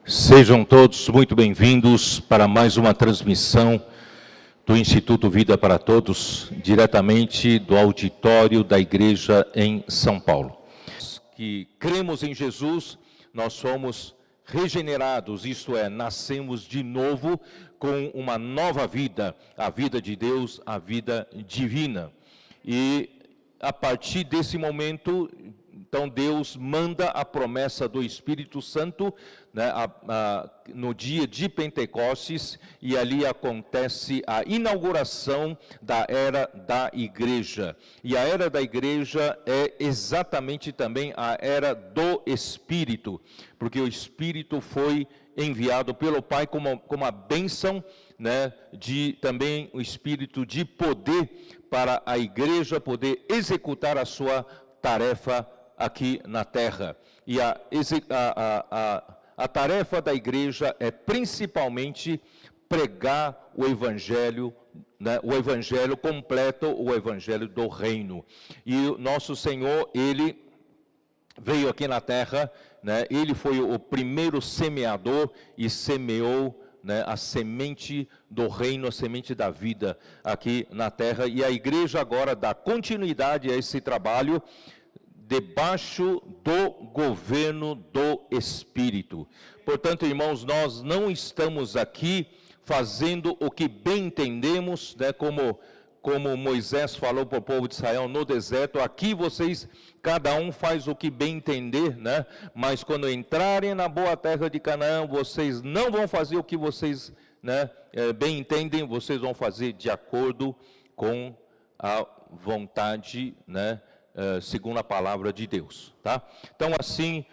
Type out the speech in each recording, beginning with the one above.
Sejam todos muito bem-vindos para mais uma transmissão do Instituto Vida para Todos, diretamente do auditório da Igreja em São Paulo. Que cremos em Jesus, nós somos regenerados, isto é, nascemos de novo com uma nova vida, a vida de Deus, a vida divina. E a partir desse momento, então Deus manda a promessa do Espírito Santo, né, no dia de Pentecostes, e ali acontece a inauguração da era da igreja. E a era da igreja é exatamente também a era do Espírito, porque o Espírito foi enviado pelo Pai como a bênção, né, também o Espírito de poder para a igreja poder executar a sua tarefa aqui na terra. E a tarefa da igreja é principalmente pregar o Evangelho, né, o Evangelho completo, o Evangelho do Reino. E o nosso Senhor, Ele veio aqui na terra, né, Ele foi o primeiro semeador e semeou, né, a semente do reino, a semente da vida aqui na terra. E a igreja agora dá continuidade a esse trabalho, debaixo do governo do Espírito. Portanto, irmãos, nós não estamos aqui fazendo o que bem entendemos, né, como Moisés falou para o povo de Israel no deserto. Aqui vocês, cada um faz o que bem entender, né? Mas quando entrarem na boa terra de Canaã, vocês não vão fazer o que vocês, né, bem entendem, vocês vão fazer de acordo com a vontade, né, segundo a palavra de Deus, tá? Então, assim,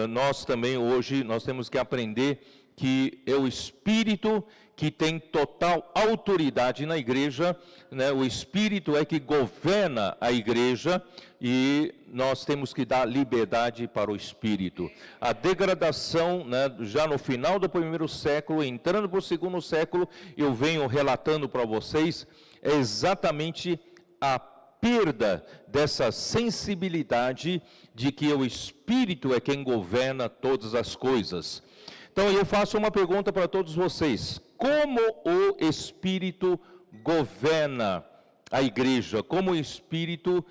nós também hoje, nós temos que aprender que é o Espírito que tem total autoridade na igreja, né? O Espírito é que governa a igreja e nós temos que dar liberdade para o Espírito. A degradação, né, já no final do primeiro século, entrando para o segundo século, eu venho relatando para vocês, é exatamente a perda dessa sensibilidade de que o Espírito é quem governa todas as coisas. Então eu faço uma pergunta para todos vocês: como o Espírito governa a igreja? Como o Espírito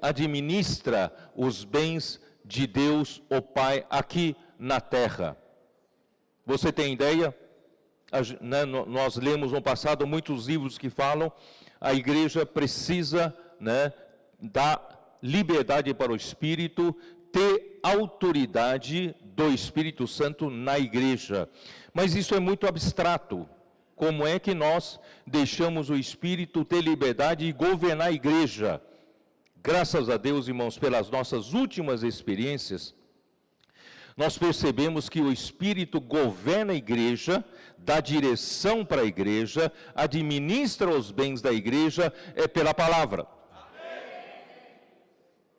administra os bens de Deus, o Pai, aqui na terra? Você tem ideia? Nós lemos no passado muitos livros que falam, a igreja precisa, né, dar liberdade para o Espírito, ter autoridade do Espírito Santo na igreja. Mas isso é muito abstrato. Como é que nós deixamos o Espírito ter liberdade e governar a igreja? Graças a Deus, irmãos, pelas nossas últimas experiências, nós percebemos que o Espírito governa a igreja, dá direção para a igreja, administra os bens da igreja, é pela palavra.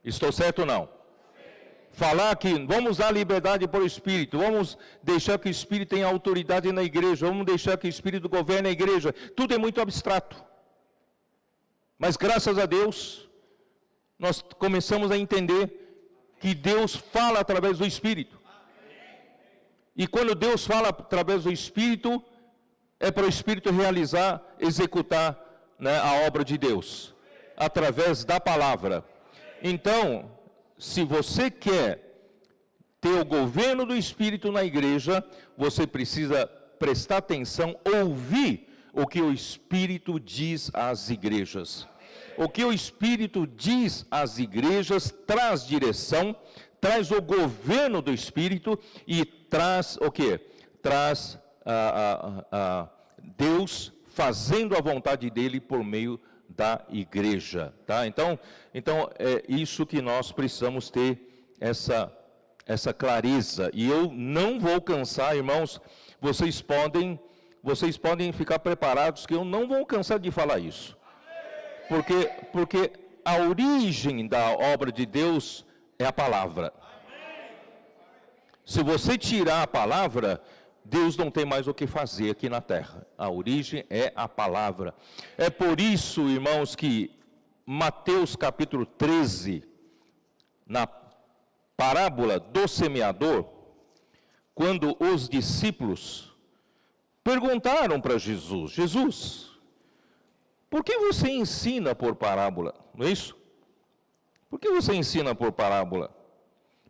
Estou certo ou não? Falar que vamos dar liberdade para o Espírito, vamos deixar que o Espírito tenha autoridade na igreja, vamos deixar que o Espírito governe a igreja, tudo é muito abstrato. Mas graças a Deus, nós começamos a entender que Deus fala através do Espírito. E quando Deus fala através do Espírito, é para o Espírito realizar, executar, né, a obra de Deus, através da palavra. Então, se você quer ter o governo do Espírito na igreja, você precisa prestar atenção, ouvir o que o Espírito diz às igrejas. O que o Espírito diz às igrejas traz direção, traz o governo do Espírito e traz o quê? Traz Deus fazendo a vontade dele por meio da igreja, tá? Então é isso que nós precisamos ter, essa clareza. E eu não vou cansar, irmãos, vocês podem vocês podem ficar preparados que eu não vou cansar de falar isso. Porque a origem da obra de Deus é a palavra. Se você tirar a palavra, Deus não tem mais o que fazer aqui na terra. A origem é a palavra. É por isso, irmãos, que Mateus capítulo 13, na parábola do semeador, quando os discípulos perguntaram para Jesus: Jesus, por que você ensina por parábola? Não é isso? Por que você ensina por parábola?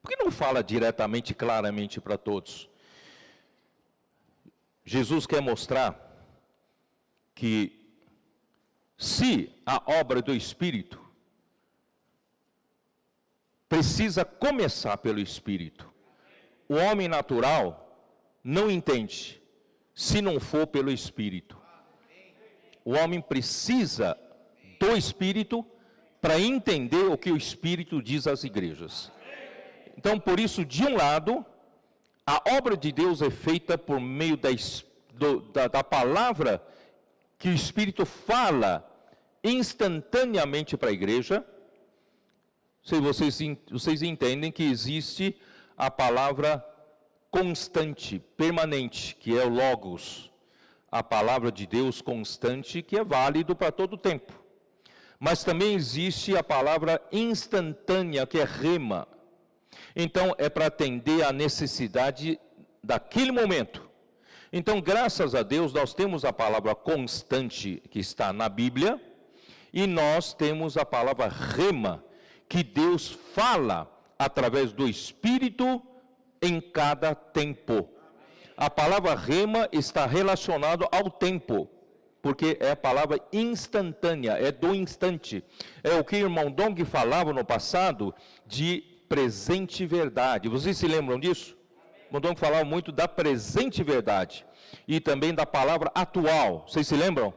Por que não fala diretamente, claramente para todos? Jesus quer mostrar que se a obra do Espírito precisa começar pelo Espírito, o homem natural não entende se não for pelo Espírito. O homem precisa do Espírito para entender o que o Espírito diz às igrejas. Então, por isso, de um lado, a obra de Deus é feita por meio da palavra que o Espírito fala instantaneamente para a igreja. Se vocês entendem que existe a palavra constante, permanente, que é o Logos. A palavra de Deus constante, que é válido para todo o tempo. Mas também existe a palavra instantânea, que é rema. Então, é para atender à necessidade daquele momento. Então, graças a Deus, nós temos a palavra constante, que está na Bíblia, e nós temos a palavra rema, que Deus fala através do Espírito em cada tempo. A palavra rema está relacionada ao tempo, porque é a palavra instantânea, é do instante. É o que o irmão Dong falava no passado de presente verdade. Vocês se lembram disso? O irmão Dong falava muito da presente verdade e também da palavra atual. Vocês se lembram?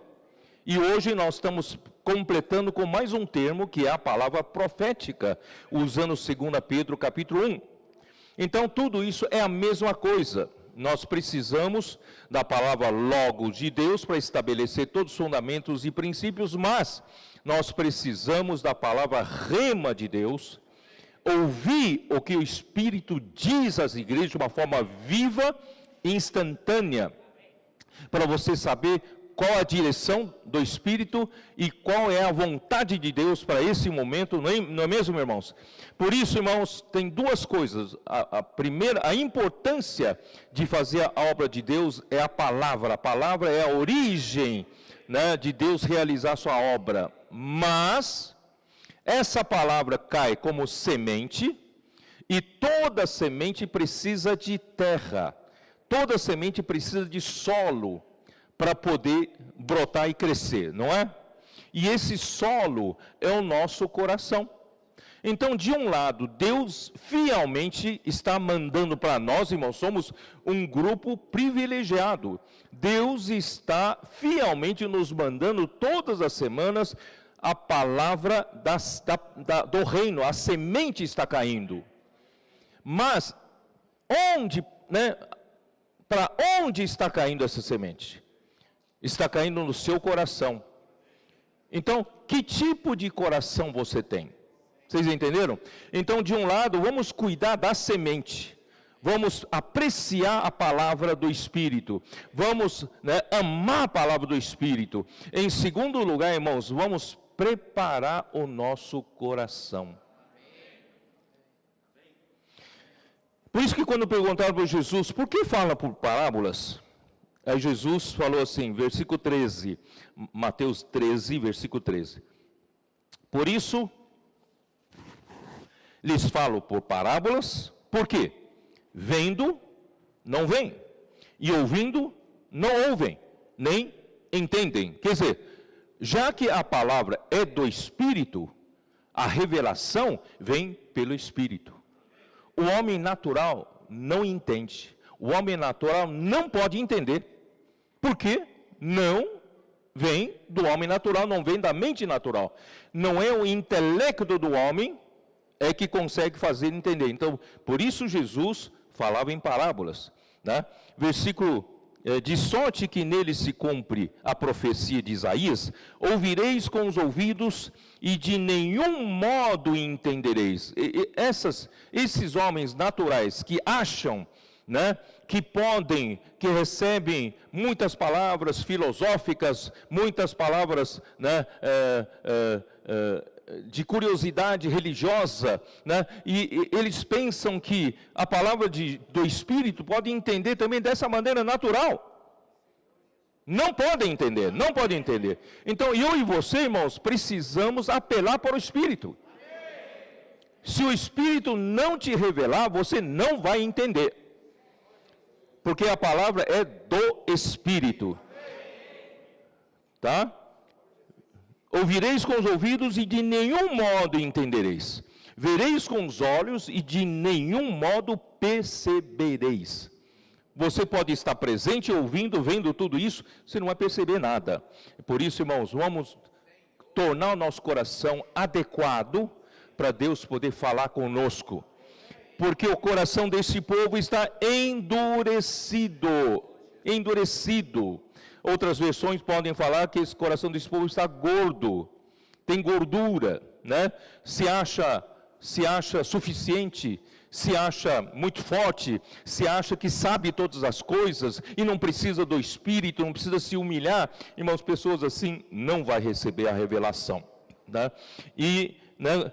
E hoje nós estamos completando com mais um termo, que é a palavra profética, usando 2 Pedro capítulo 1. Então, tudo isso é a mesma coisa. Nós precisamos da palavra Logos de Deus para estabelecer todos os fundamentos e princípios, mas nós precisamos da palavra Rema de Deus, ouvir o que o Espírito diz às igrejas de uma forma viva e instantânea, para você saber qual a direção do Espírito e qual é a vontade de Deus para esse momento, não é mesmo, irmãos? Por isso, irmãos, tem duas coisas. A primeira, a importância de fazer a obra de Deus é a palavra é a origem, né, de Deus realizar a sua obra. Mas essa palavra cai como semente, e toda semente precisa de terra, toda semente precisa de solo, para poder brotar e crescer, não é? E esse solo é o nosso coração. Então, de um lado, Deus fielmente está mandando para nós, irmãos, somos um grupo privilegiado. Deus está fielmente nos mandando todas as semanas a palavra do reino, a semente está caindo. Mas, para onde está caindo essa semente? Está caindo no seu coração. Então, que tipo de coração você tem? Vocês entenderam? Então, de um lado, vamos cuidar da semente. Vamos apreciar a palavra do Espírito. Vamos, amar a palavra do Espírito. Em segundo lugar, irmãos, vamos preparar o nosso coração. Por isso que quando perguntaram para Jesus, por que fala por parábolas? Aí Jesus falou assim, versículo 13, Mateus 13, versículo 13. Por isso, lhes falo por parábolas, por quê? Vendo, não veem, e ouvindo, não ouvem, nem entendem. Quer dizer, já que a palavra é do Espírito, a revelação vem pelo Espírito. O homem natural não entende, o homem natural não pode entender. Porque não vem do homem natural, não vem da mente natural. Não é o intelecto do homem que consegue fazer entender. Então, por isso Jesus falava em parábolas. Né? Versículo de sorte que nele se cumpre a profecia de Isaías, ouvireis com os ouvidos e de nenhum modo entendereis. Esses homens naturais que acham, né, que podem, que recebem muitas palavras filosóficas, muitas palavras, né, de curiosidade religiosa, né? E eles pensam que a palavra do Espírito pode entender também dessa maneira natural. Não podem entender, não podem entender. Então, eu e você, irmãos, precisamos apelar para o Espírito. Se o Espírito não te revelar, você não vai entender. Porque a palavra é do Espírito. Tá? Ouvireis com os ouvidos e de nenhum modo entendereis. Vereis com os olhos e de nenhum modo percebereis. Você pode estar presente, ouvindo, vendo tudo isso, você não vai perceber nada. Por isso, irmãos, vamos tornar o nosso coração adequado para Deus poder falar conosco. Porque o coração desse povo está endurecido. Endurecido. Outras versões podem falar que esse coração desse povo está gordo, tem gordura, né? Se acha suficiente, se acha muito forte, se acha que sabe todas as coisas e não precisa do Espírito, não precisa se humilhar. Irmãos, pessoas assim não vai receber a revelação, né? E, né,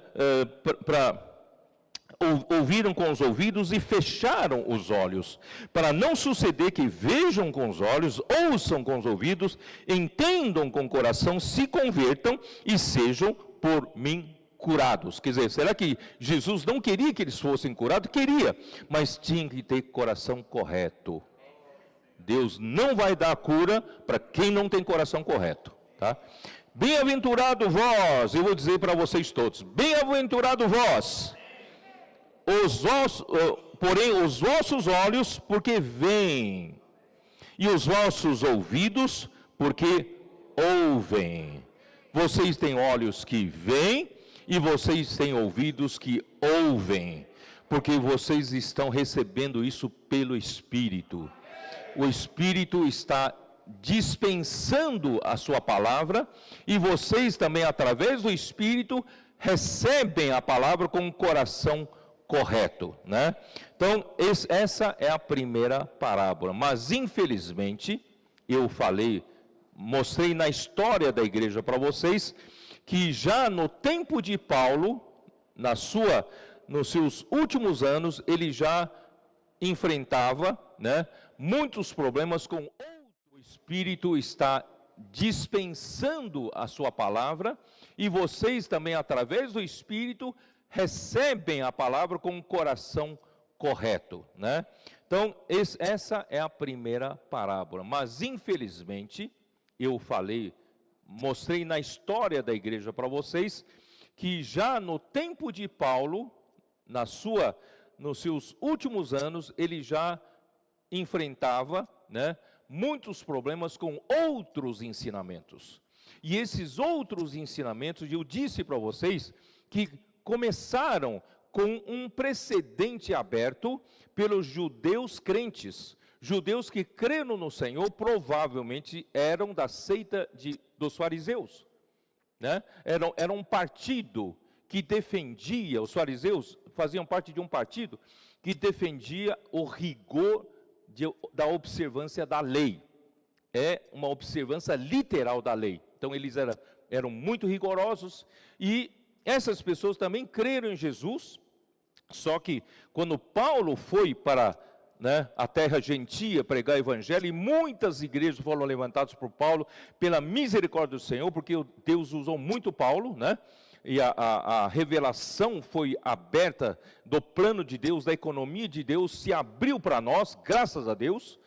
ouviram com os ouvidos e fecharam os olhos, para não suceder que vejam com os olhos, ouçam com os ouvidos, entendam com o coração, se convertam e sejam por mim curados. Quer dizer, será que Jesus não queria que eles fossem curados? Queria, mas tinha que ter coração correto. Deus não vai dar a cura para quem não tem coração correto, tá? Bem-aventurado vós, eu vou dizer para vocês todos, bem-aventurado vós, porém os vossos olhos, porque veem, e os vossos ouvidos, porque ouvem. Vocês têm olhos que veem, e vocês têm ouvidos que ouvem, porque vocês estão recebendo isso pelo Espírito. O Espírito está dispensando a sua palavra, e vocês também, através do Espírito, recebem a palavra com o coração correto, né? Então, essa é a primeira parábola, mas infelizmente, eu mostrei na história da igreja para vocês, que já no tempo de Paulo, nos seus últimos anos, ele já enfrentava, né, muitos problemas com o Espírito está dispensando a sua palavra, e vocês também, através do Espírito, recebem a palavra com o coração correto, né? Então, essa é a primeira parábola, mas infelizmente, eu mostrei na história da igreja para vocês, que já no tempo de Paulo, nos seus últimos anos, ele já enfrentava, né, muitos problemas com outros ensinamentos. E esses outros ensinamentos, eu disse para vocês, que começaram com um precedente aberto pelos judeus crentes. Judeus que creram no Senhor, provavelmente eram da seita dos fariseus, né? Era um partido que defendia, os fariseus faziam parte de um partido que defendia o rigor da observância da lei. É uma observância literal da lei. Então eles eram muito rigorosos, e essas pessoas também creram em Jesus. Só que quando Paulo foi para, né, a terra gentia pregar o evangelho, e muitas igrejas foram levantadas por Paulo, pela misericórdia do Senhor, porque Deus usou muito Paulo, né? E a revelação foi aberta do plano de Deus, da economia de Deus, se abriu para nós, graças a Deus.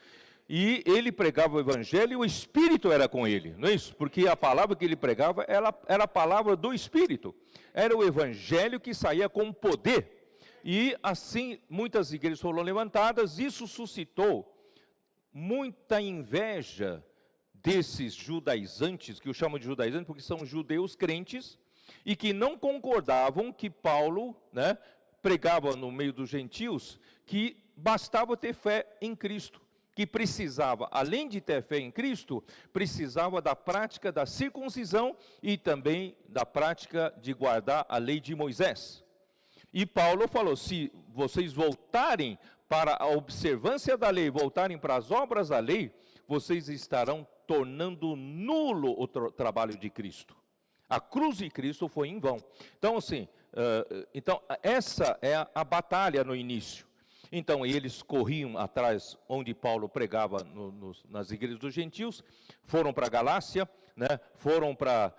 E ele pregava o evangelho e o Espírito era com ele, não é isso? Porque a palavra que ele pregava era a palavra do Espírito, era o evangelho que saía com poder. E assim, muitas igrejas foram levantadas. Isso suscitou muita inveja desses judaizantes, que eu chamo de judaizantes porque são judeus crentes, e que não concordavam que Paulo, né, pregava no meio dos gentios, que bastava ter fé em Cristo. que precisava, além de ter fé em Cristo, precisava da prática da circuncisão e também da prática de guardar a lei de Moisés. E Paulo falou, se vocês voltarem para a observância da lei, voltarem para as obras da lei, vocês estarão tornando nulo o trabalho de Cristo. A cruz de Cristo foi em vão. Então, assim, essa é a batalha no início. Então, eles corriam atrás onde Paulo pregava nas igrejas dos gentios, foram para a Galácia, né, foram para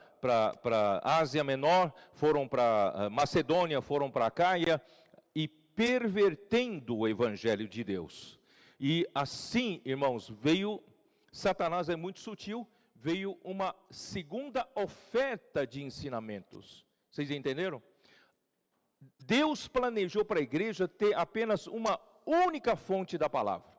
Ásia Menor, foram para Macedônia, foram para Caia, e pervertendo o evangelho de Deus. E assim, irmãos, Satanás é muito sutil, veio uma segunda oferta de ensinamentos. Vocês entenderam? Deus planejou para a igreja ter apenas uma única fonte da palavra.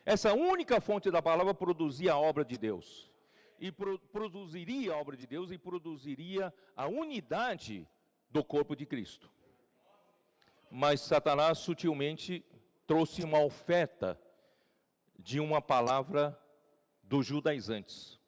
Essa única fonte da palavra produzia a obra de Deus. E produziria a obra de Deus e produziria a unidade do corpo de Cristo. Mas Satanás sutilmente trouxe uma oferta de uma palavra dos judaizantes.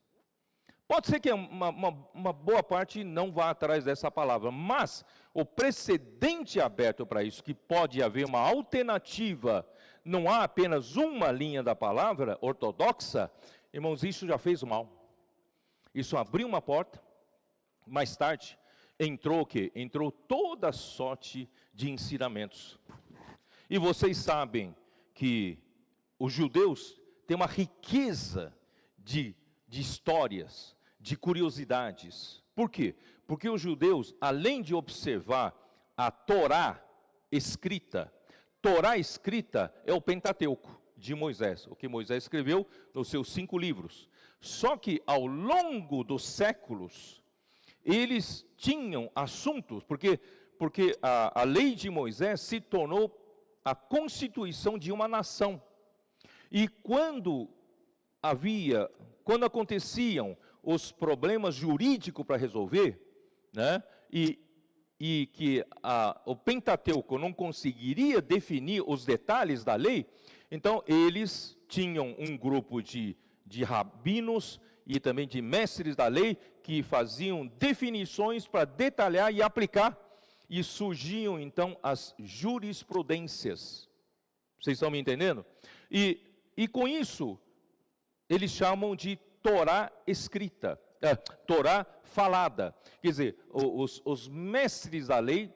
Pode ser que uma boa parte não vá atrás dessa palavra, mas o precedente aberto para isso, que pode haver uma alternativa, não há apenas uma linha da palavra ortodoxa, irmãos, isso já fez mal. Isso abriu uma porta, mais tarde, entrou o quê? Entrou toda sorte de ensinamentos. E vocês sabem que os judeus têm uma riqueza de histórias, de curiosidades. Por quê? Porque os judeus, além de observar a Torá escrita é o Pentateuco de Moisés, o que Moisés escreveu nos seus 5 livros. Só que ao longo dos séculos, eles tinham assuntos, porque a lei de Moisés se tornou a constituição de uma nação. E quando aconteciam os problemas jurídicos para resolver, né, e que o Pentateuco não conseguiria definir os detalhes da lei, então eles tinham um grupo de rabinos e também de mestres da lei que faziam definições para detalhar e aplicar, e surgiam então as jurisprudências. Vocês estão me entendendo? E com isso, eles chamam de Torá escrita, Torá falada. Quer dizer, os mestres da lei,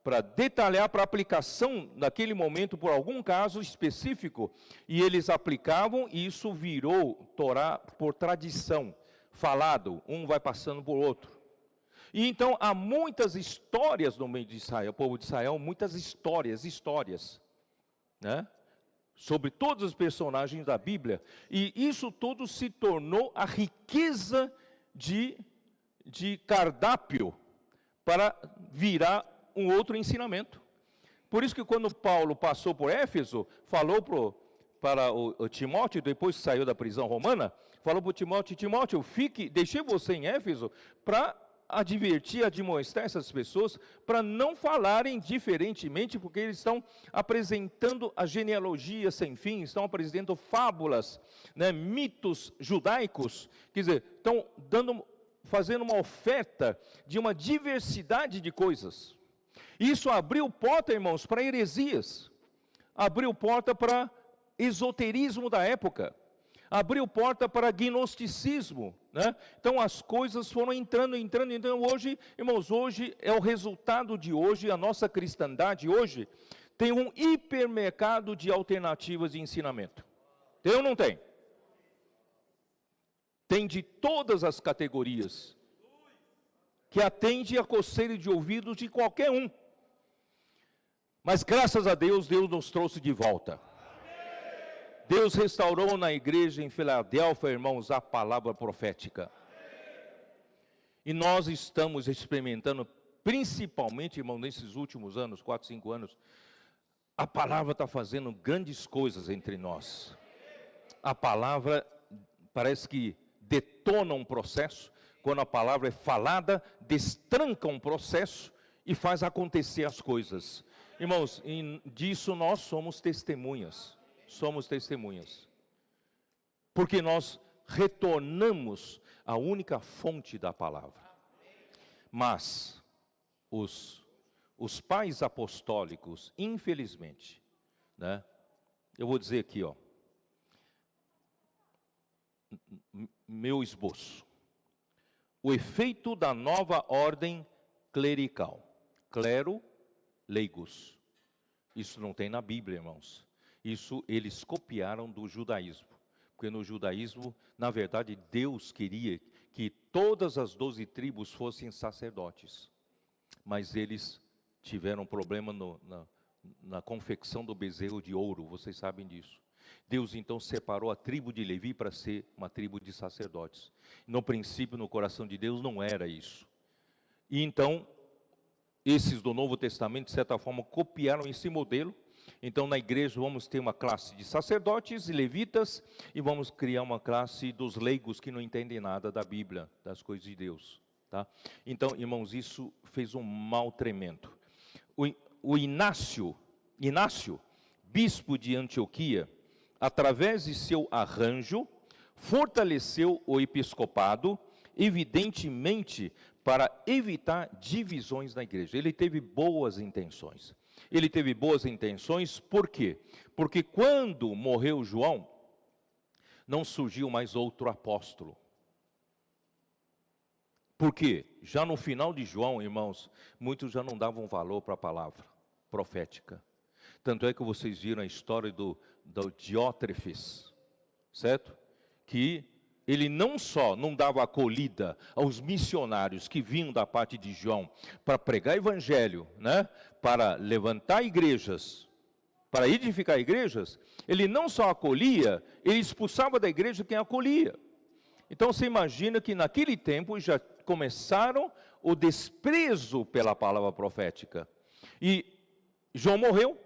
para detalhar, para aplicação naquele momento, por algum caso específico, e eles aplicavam, e isso virou Torá por tradição, falado, um vai passando por outro. E então, há muitas histórias no meio de Israel, o povo de Israel, muitas histórias, né? Sobre todos os personagens da Bíblia, e isso tudo se tornou a riqueza de cardápio para virar um outro ensinamento. Por isso que quando Paulo passou por Éfeso, falou para o Timóteo, depois que saiu da prisão romana, falou para o Timóteo, deixei você em Éfeso para admoestar essas pessoas, para não falarem diferentemente, porque eles estão apresentando a genealogia sem fim, estão apresentando fábulas, né, mitos judaicos, quer dizer, estão fazendo uma oferta de uma diversidade de coisas. Isso abriu porta, irmãos, para heresias, abriu porta para esoterismo da época, abriu porta para gnosticismo, né? Então as coisas foram entrando. Hoje, irmãos, hoje é o resultado de hoje, a nossa cristandade hoje tem um hipermercado de alternativas de ensinamento. Tem ou não tem? Tem de todas as categorias, que atende a coceira de ouvidos de qualquer um. Mas graças a Deus, Deus nos trouxe de volta. Deus restaurou na igreja em Filadélfia, irmãos, a palavra profética. E nós estamos experimentando, principalmente, irmão, nesses últimos anos, 4, 5 anos, a palavra está fazendo grandes coisas entre nós. A palavra parece que detona um processo. Quando a palavra é falada, destranca um processo e faz acontecer as coisas. Irmãos, disso nós somos testemunhas. Somos testemunhas. Porque nós retornamos à única fonte da palavra. Mas os pais apostólicos, infelizmente, né? Eu vou dizer aqui, ó, meu esboço. O efeito da nova ordem clerical. Clero, leigos. Isso não tem na Bíblia, irmãos. Isso eles copiaram do judaísmo. Porque no judaísmo, na verdade, Deus queria que todas as 12 tribos fossem sacerdotes. Mas eles tiveram problema na confecção do bezerro de ouro, vocês sabem disso. Deus então separou a tribo de Levi para ser uma tribo de sacerdotes. No princípio, no coração de Deus, não era isso. E então, esses do Novo Testamento, de certa forma, copiaram esse modelo. Então, na igreja, vamos ter uma classe de sacerdotes e levitas, e vamos criar uma classe dos leigos que não entendem nada da Bíblia, das coisas de Deus. Tá? Então, irmãos, isso fez um mal tremendo. O Inácio, bispo de Antioquia, através de seu arranjo, fortaleceu o episcopado, evidentemente para evitar divisões na igreja. Ele teve boas intenções. Ele teve boas intenções, por quê? Porque quando morreu João, não surgiu mais outro apóstolo. Por quê? Já no final de João, irmãos, muitos já não davam valor para a palavra profética. Tanto é que vocês viram a história do Diótrefes, certo? Que ele não só não dava acolhida aos missionários que vinham da parte de João para pregar evangelho, né? Para levantar igrejas, para edificar igrejas, ele não só acolhia, ele expulsava da igreja quem acolhia. Então você imagina que naquele tempo já começaram o desprezo pela palavra profética. E João morreu,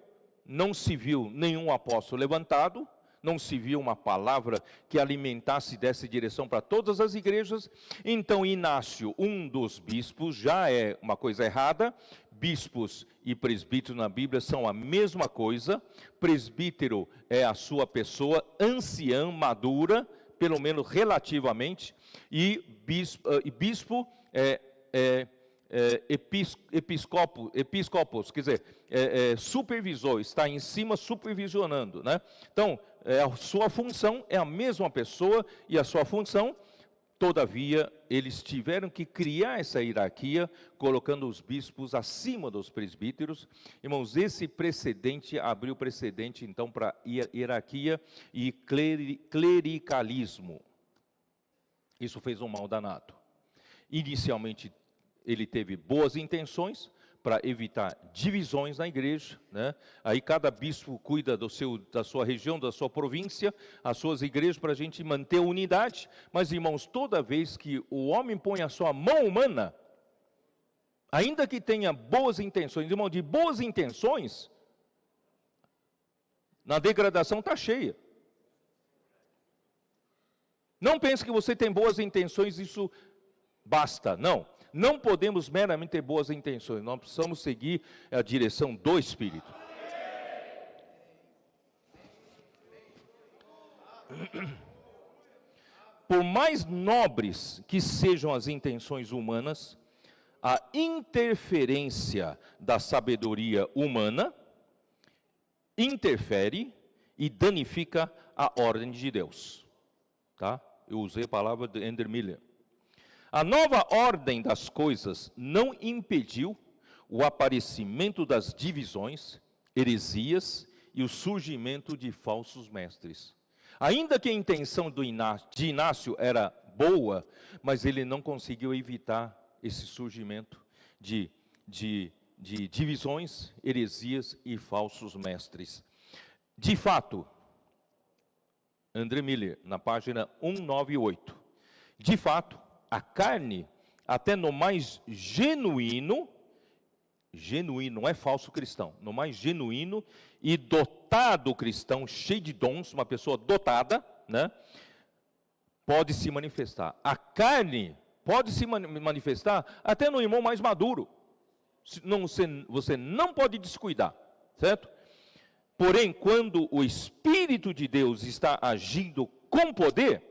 não se viu nenhum apóstolo levantado, não se viu uma palavra que alimentasse e desse direção para todas as igrejas. Então Inácio, um dos bispos, já é uma coisa errada. Bispos e presbíteros na Bíblia são a mesma coisa. Presbítero é a sua pessoa anciã, madura, pelo menos relativamente, e bispo episcopos, quer dizer, supervisor, está em cima supervisionando, né? Então, a sua função é a mesma pessoa e a sua função, todavia, eles tiveram que criar essa hierarquia, colocando os bispos acima dos presbíteros. Irmãos, esse precedente abriu precedente, então, para hierarquia e clericalismo. Isso fez um mal danado. Inicialmente, ele teve boas intenções para evitar divisões na igreja, né? Aí cada bispo cuida da sua região, da sua província, as suas igrejas, para a gente manter a unidade. Mas, irmãos, toda vez que o homem põe a sua mão humana, ainda que tenha boas intenções, irmão, de boas intenções, na degradação está cheia. Não pense que você tem boas intenções, isso basta, não. Não podemos meramente ter boas intenções, nós precisamos seguir a direção do Espírito. Por mais nobres que sejam as intenções humanas, a interferência da sabedoria humana interfere e danifica a ordem de Deus. Tá? Eu usei a palavra de Ender Miller. A nova ordem das coisas não impediu o aparecimento das divisões, heresias e o surgimento de falsos mestres. Ainda que a intenção de Inácio era boa, mas ele não conseguiu evitar esse surgimento de divisões, heresias e falsos mestres. De fato, André Miller, na página 198, de fato, a carne, até no mais genuíno, não é falso cristão, no mais genuíno e dotado cristão, cheio de dons, uma pessoa dotada, né, pode se manifestar. A carne pode se manifestar até no irmão mais maduro. Você não pode descuidar. certo? Porém, quando o Espírito de Deus está agindo com poder,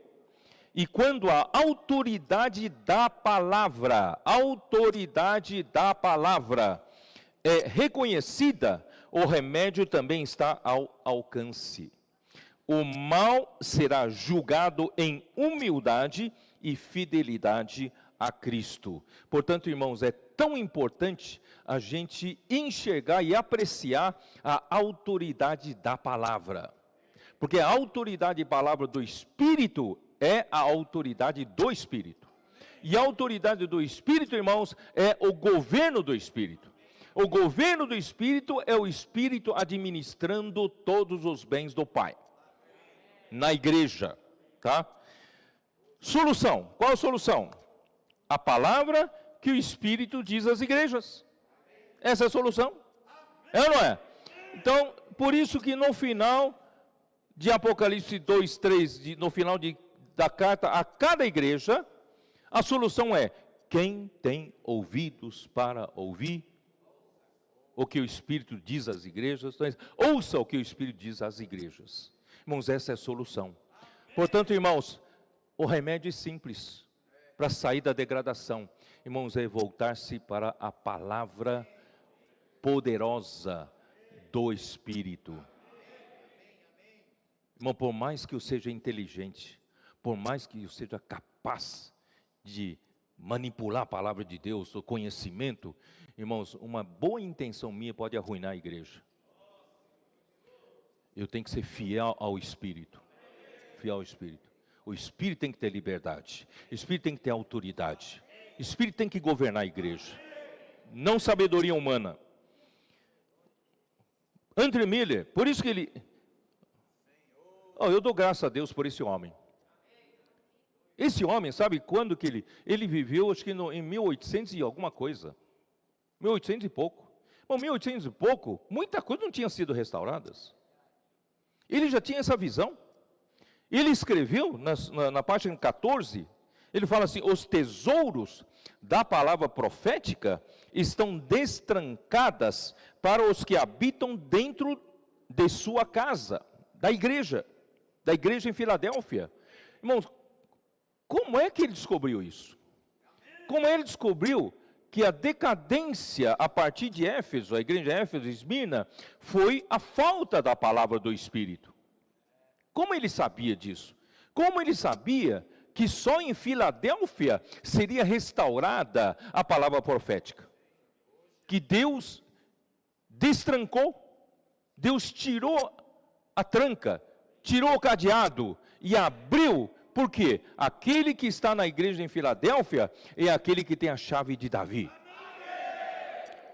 e quando a autoridade da palavra é reconhecida, o remédio também está ao alcance. O mal será julgado em humildade e fidelidade a Cristo. Portanto, irmãos, é tão importante a gente enxergar e apreciar a autoridade da palavra. Porque a autoridade da palavra do Espírito é a autoridade do Espírito. E a autoridade do Espírito, irmãos, é o governo do Espírito. O governo do Espírito é o Espírito administrando todos os bens do Pai. Na igreja, tá? Solução, qual a solução? A palavra que o Espírito diz às igrejas. Essa é a solução. É ou não é? Então, por isso que no final de Apocalipse 2, 3, no final da carta a cada igreja, a solução é: quem tem ouvidos para ouvir o que o Espírito diz às igrejas, ouça o que o Espírito diz às igrejas. Irmãos, essa é a solução. Portanto, irmãos, o remédio é simples para sair da degradação. Irmãos, é voltar-se para a palavra poderosa do Espírito. Irmão, por mais que eu seja inteligente, por mais que eu seja capaz de manipular a palavra de Deus, o conhecimento, irmãos, uma boa intenção minha pode arruinar a igreja. Eu tenho que ser fiel ao Espírito. Fiel ao Espírito. O Espírito tem que ter liberdade. O Espírito tem que ter autoridade. O Espírito tem que governar a igreja. Não sabedoria humana. André Miller, por isso que ele... eu dou graças a Deus por esse homem. Esse homem, sabe quando que ele viveu? Acho que em 1800 e alguma coisa. 1800 e pouco. Bom, 1800 e pouco, muita coisa não tinha sido restauradas. Ele já tinha essa visão. Ele escreveu na página 14, ele fala assim: os tesouros da palavra profética estão destrancadas para os que habitam dentro de sua casa, da igreja em Filadélfia. Irmãos, como é que ele descobriu isso? Como ele descobriu que a decadência a partir de Éfeso, a igreja de Éfeso, Esmirna, foi a falta da palavra do Espírito? Como ele sabia disso? Como ele sabia que só em Filadélfia seria restaurada a palavra profética? Que Deus destrancou, Deus tirou a tranca, tirou o cadeado e abriu. Por quê? Aquele que está na igreja em Filadélfia é aquele que tem a chave de Davi.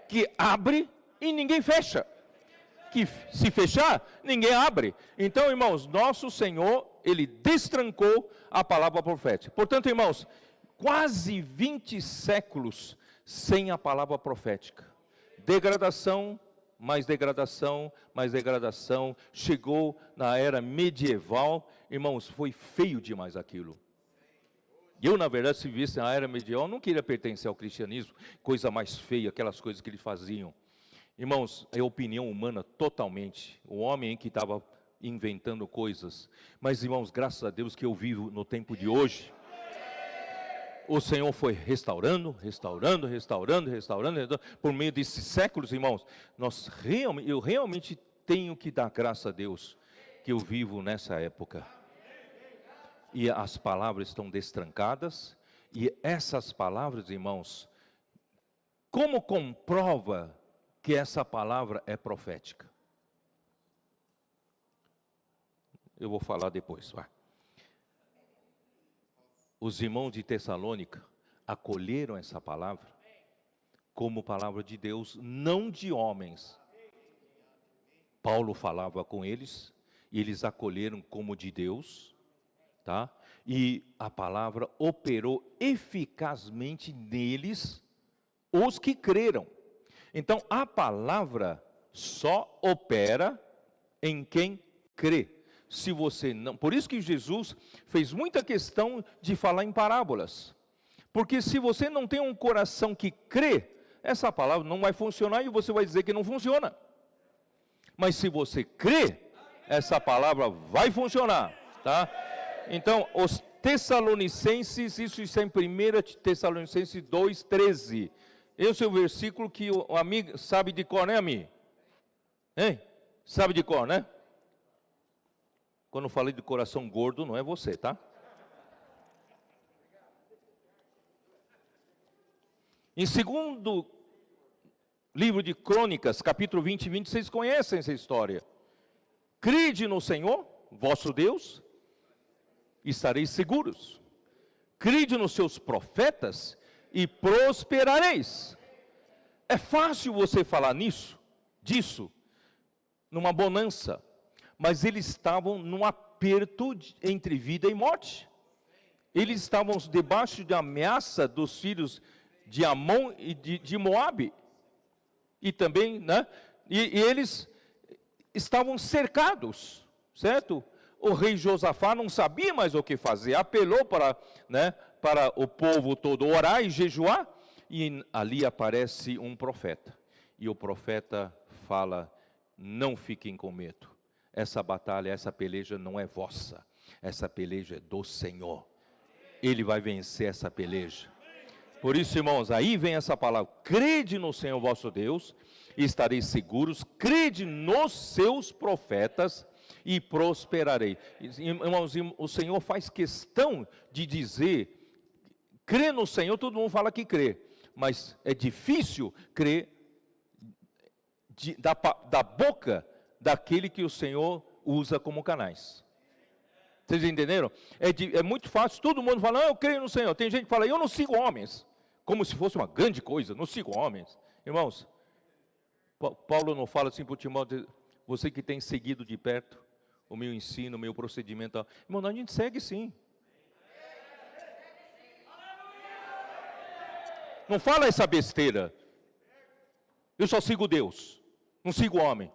Que abre e ninguém fecha. Que se fechar, ninguém abre. Então, irmãos, nosso Senhor, Ele destrancou a palavra profética. Portanto, irmãos, quase 20 séculos sem a palavra profética. Degradação, mais degradação, mais degradação. Chegou na era medieval, irmãos, foi feio demais aquilo. Eu, na verdade, se visse na era medieval, não queria pertencer ao cristianismo, coisa mais feia, aquelas coisas que eles faziam. Irmãos, é opinião humana totalmente, o homem que estava inventando coisas. Mas, irmãos, graças a Deus que eu vivo no tempo de hoje. O Senhor foi restaurando, por meio desses séculos, irmãos. Eu realmente tenho que dar graças a Deus que eu vivo nessa época. E as palavras estão destrancadas, e essas palavras, irmãos, como comprova que essa palavra é profética? Eu vou falar depois, vai. Os irmãos de Tessalônica acolheram essa palavra como palavra de Deus, não de homens. Paulo falava com eles, e eles acolheram como de Deus, tá? E a palavra operou eficazmente neles, os que creram. Então, a palavra só opera em quem crê. Se você não, por isso que Jesus fez muita questão de falar em parábolas. Porque se você não tem um coração que crê, essa palavra não vai funcionar e você vai dizer que não funciona. Mas se você crê, essa palavra vai funcionar, tá? Então, os Tessalonicenses, isso está em 1 Tessalonicenses 2,13. Esse é o versículo que o amigo sabe de cor, né, amigo? Hein? Sabe de cor, né? Quando eu falei de coração gordo, não é você, tá? Em segundo livro de Crônicas, capítulo 20 e 20, vocês conhecem essa história. Crede no Senhor, vosso Deus, e estareis seguros. Crede nos seus profetas e prosperareis. É fácil você falar disso, numa bonança, mas eles estavam num aperto entre vida e morte. Eles estavam debaixo de ameaça dos filhos de Amon e de Moabe, e também, né? E eles estavam cercados, certo? O rei Josafá não sabia mais o que fazer, apelou para o povo todo orar e jejuar, e ali aparece um profeta, e o profeta fala: não fiquem com medo, essa batalha, essa peleja não é vossa, essa peleja é do Senhor, Ele vai vencer essa peleja. Por isso, irmãos, aí vem essa palavra: crede no Senhor vosso Deus, e estareis seguros, crede nos seus profetas, e prosperarei. Irmãos, o Senhor faz questão de dizer, crê no Senhor, todo mundo fala que crê, mas é difícil crer da boca daquele que o Senhor usa como canais. Vocês entenderam? É muito fácil, todo mundo fala: eu creio no Senhor. Tem gente que fala: eu não sigo homens, como se fosse uma grande coisa, não sigo homens. Irmãos, Paulo não fala assim para o Timóteo: você que tem seguido de perto o meu ensino, o meu procedimento. Irmão, a gente segue sim. Não fala essa besteira: eu só sigo Deus, não sigo homem.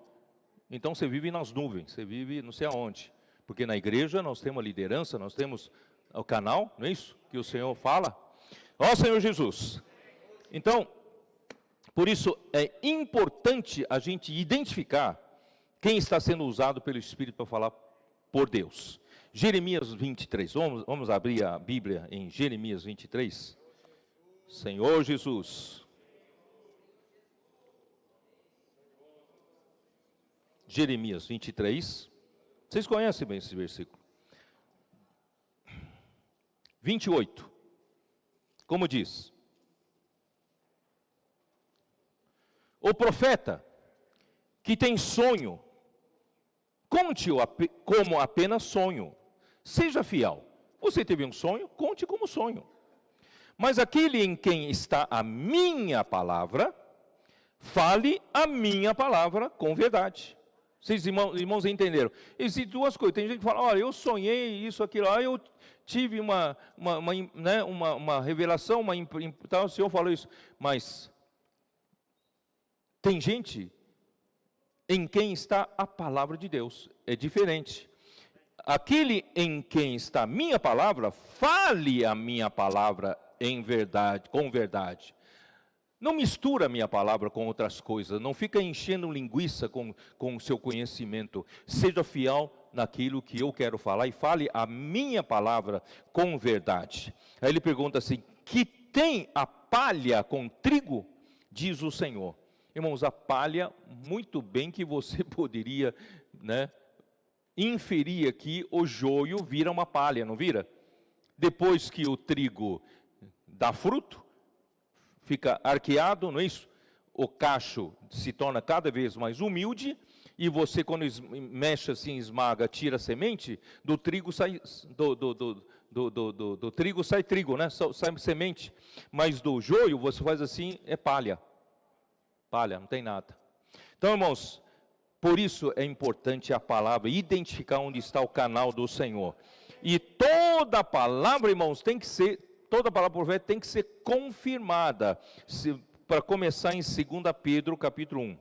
Então você vive nas nuvens, você vive não sei aonde. Porque na igreja nós temos a liderança, nós temos o canal, não é isso que o Senhor fala? Ó Senhor Jesus. Então, por isso é importante a gente identificar quem está sendo usado pelo Espírito para falar por Deus. Jeremias 23, vamos abrir a Bíblia em Jeremias 23. Senhor Jesus. Jeremias 23. Vocês conhecem bem esse versículo. 28. Como diz? O profeta que tem sonho, conte-o como apenas sonho. Seja fiel. Você teve um sonho, conte como sonho. Mas aquele em quem está a minha palavra, fale a minha palavra com verdade. Vocês, irmãos, entenderam? Existem duas coisas. Tem gente que fala: olha, eu sonhei isso, aquilo, eu tive uma revelação, então o Senhor falou isso. Mas tem gente em quem está a palavra de Deus. É diferente. Aquele em quem está a minha palavra, fale a minha palavra em verdade, com verdade. Não mistura a minha palavra com outras coisas, não fica enchendo linguiça com o seu conhecimento. Seja fiel naquilo que eu quero falar e fale a minha palavra com verdade. Aí ele pergunta assim: que tem a palha com trigo? Diz o Senhor. Irmãos, a palha, muito bem que você poderia, inferir aqui, o joio vira uma palha, não vira? Depois que o trigo dá fruto, fica arqueado, não é isso? O cacho se torna cada vez mais humilde, e você, quando mexe assim, esmaga, tira a semente, do trigo sai do trigo sai trigo, né? Sai semente. Mas do joio, você faz assim, é palha. Palha, não tem nada. Então, irmãos, por isso é importante a palavra, identificar onde está o canal do Senhor. E toda palavra, irmãos, toda palavra profética tem que ser confirmada. Para começar em 2 Pedro, capítulo 1.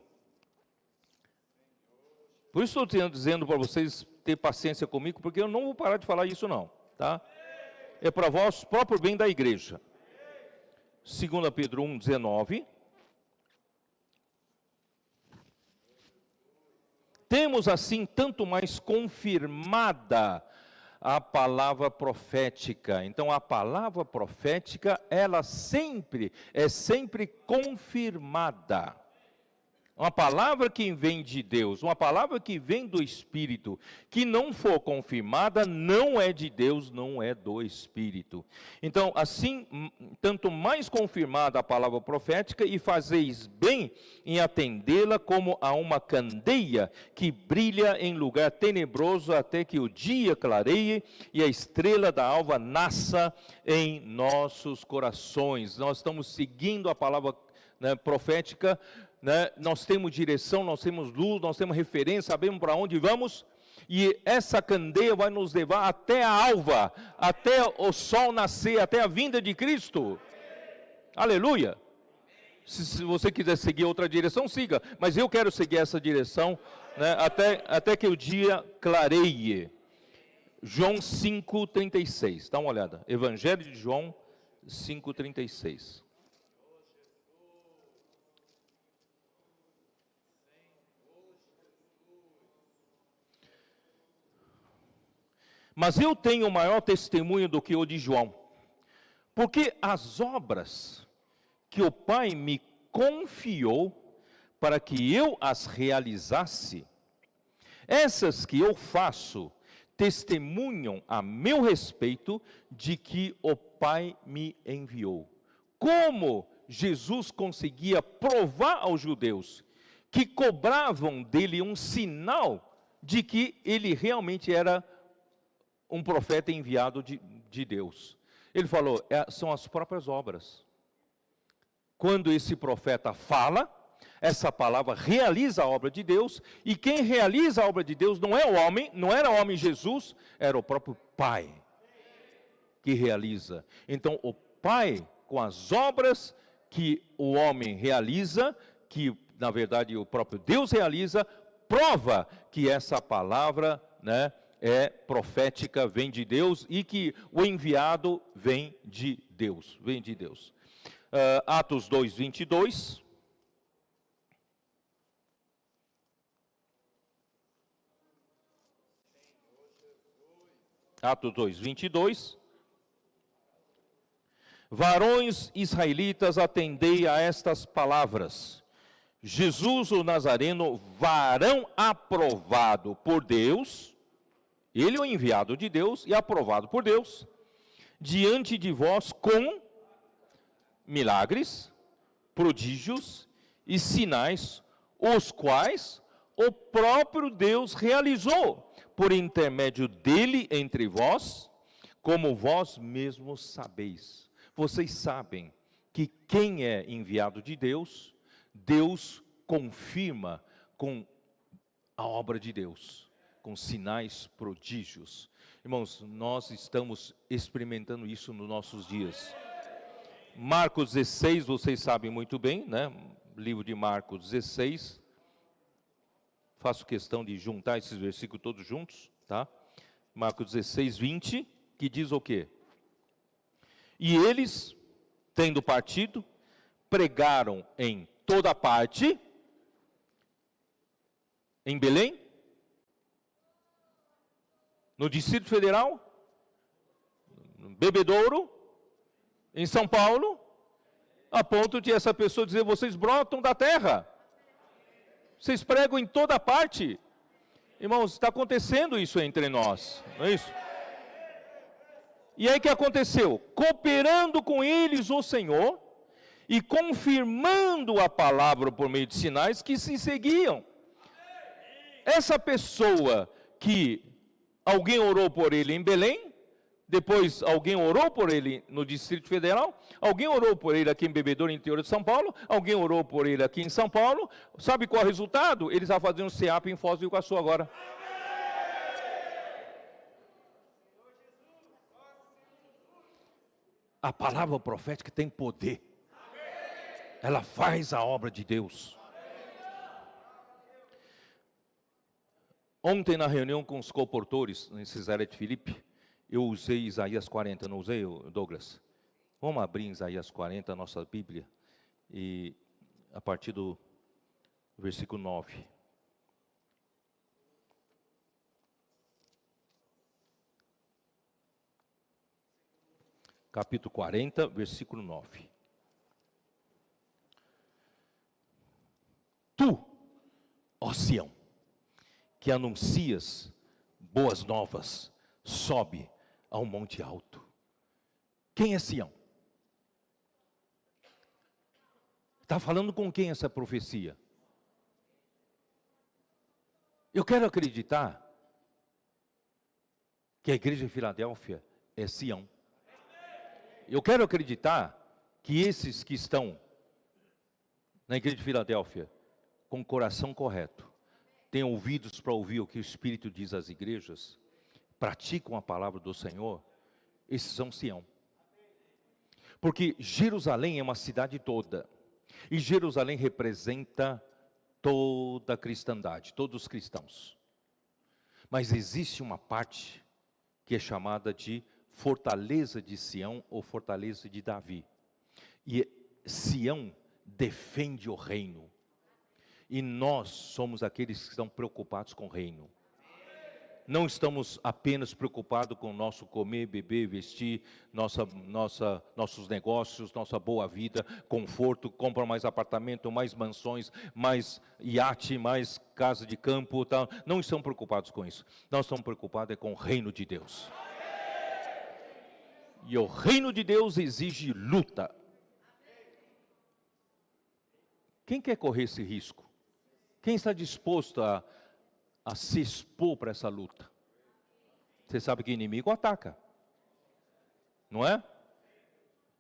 Por isso estou dizendo para vocês ter paciência comigo, porque eu não vou parar de falar isso não, tá? É para vós, próprio bem da igreja. 2 Pedro 1, 19. temos assim tanto mais confirmada a palavra profética. Então a palavra profética, ela é sempre confirmada. Uma palavra que vem de Deus, uma palavra que vem do Espírito, que não for confirmada, não é de Deus, não é do Espírito. Então, assim, tanto mais confirmada a palavra profética, e fazeis bem em atendê-la como a uma candeia que brilha em lugar tenebroso até que o dia clareie e a estrela da alva nasça em nossos corações. Nós estamos seguindo a palavra, né, profética, né? Nós temos direção, nós temos luz, nós temos referência, sabemos para onde vamos, e essa candeia vai nos levar até a alva, até o sol nascer, até a vinda de Cristo. Aleluia! Se você quiser seguir outra direção, siga, mas eu quero seguir essa direção, né, até que o dia clareie. João 5,36, dá uma olhada, Evangelho de João 5,36. Mas eu tenho maior testemunho do que o de João, porque as obras que o Pai me confiou para que eu as realizasse, essas que eu faço, testemunham a meu respeito de que o Pai me enviou. Como Jesus conseguia provar aos judeus que cobravam dele um sinal de que ele realmente era um profeta enviado de Deus. Ele falou, são as próprias obras. Quando esse profeta fala, essa palavra realiza a obra de Deus, e quem realiza a obra de Deus não é o homem, não era o homem Jesus, era o próprio Pai que realiza. Então o Pai, com as obras que o homem realiza, que na verdade o próprio Deus realiza, prova que essa palavra, né, é profética, vem de Deus, e que o enviado vem de Deus, Atos 2, 22. Atos 2, 22. Varões israelitas, atendei a estas palavras. Jesus o Nazareno, varão aprovado por Deus, ele é o enviado de Deus e aprovado por Deus, diante de vós com milagres, prodígios e sinais, os quais o próprio Deus realizou, por intermédio dele entre vós, como vós mesmos sabeis. Vocês sabem que quem é enviado de Deus, Deus confirma com a obra de Deus, com sinais, prodígios. Irmãos, nós estamos experimentando isso nos nossos dias. Marcos 16, vocês sabem muito bem, né? Livro de Marcos 16. Faço questão de juntar esses versículos todos juntos, tá? Marcos 16, 20, que diz o quê? E eles, tendo partido, pregaram em toda parte, em Belém, no Distrito Federal, no Bebedouro, em São Paulo, a ponto de essa pessoa dizer, vocês brotam da terra, vocês pregam em toda parte. Irmãos, está acontecendo isso entre nós, não é isso? E aí o que aconteceu? Cooperando com eles o Senhor, e confirmando a palavra por meio de sinais que se seguiam. Essa pessoa que alguém orou por ele em Belém, depois alguém orou por ele no Distrito Federal, alguém orou por ele aqui em Bebedouro, interior de São Paulo, alguém orou por ele aqui em São Paulo. Sabe qual é o resultado? Eles vão fazer um CEAP em Foz do Iguaçu agora. A palavra profética tem poder. Ela faz a obra de Deus. Ontem, na reunião com os comportores em Cesareia de Filipe, eu usei Isaías 40, não usei, Douglas? Vamos abrir Isaías 40, a nossa Bíblia, e a partir do versículo 9. capítulo 40, versículo 9. Tu, ó Sião, que anuncias boas novas, sobe ao monte alto. Quem é Sião? Está falando com quem essa profecia? Eu quero acreditar que a igreja de Filadélfia é Sião. Eu quero acreditar que esses que estão na igreja de Filadélfia, com o coração correto, têm ouvidos para ouvir o que o Espírito diz às igrejas, praticam a palavra do Senhor, esses são Sião. Porque Jerusalém é uma cidade toda, e Jerusalém representa toda a cristandade, todos os cristãos. Mas existe uma parte que é chamada de fortaleza de Sião ou fortaleza de Davi. E Sião defende o reino. E nós somos aqueles que estão preocupados com o reino. Não estamos apenas preocupados com o nosso comer, beber, vestir, nossos negócios, nossa boa vida, conforto, compra mais apartamento, mais mansões, mais iate, mais casa de campo, tal. Não estamos preocupados com isso. Nós estamos preocupados com o reino de Deus. E o reino de Deus exige luta. Quem quer correr esse risco? Quem está disposto a se expor para essa luta? Você sabe que o inimigo ataca, não é?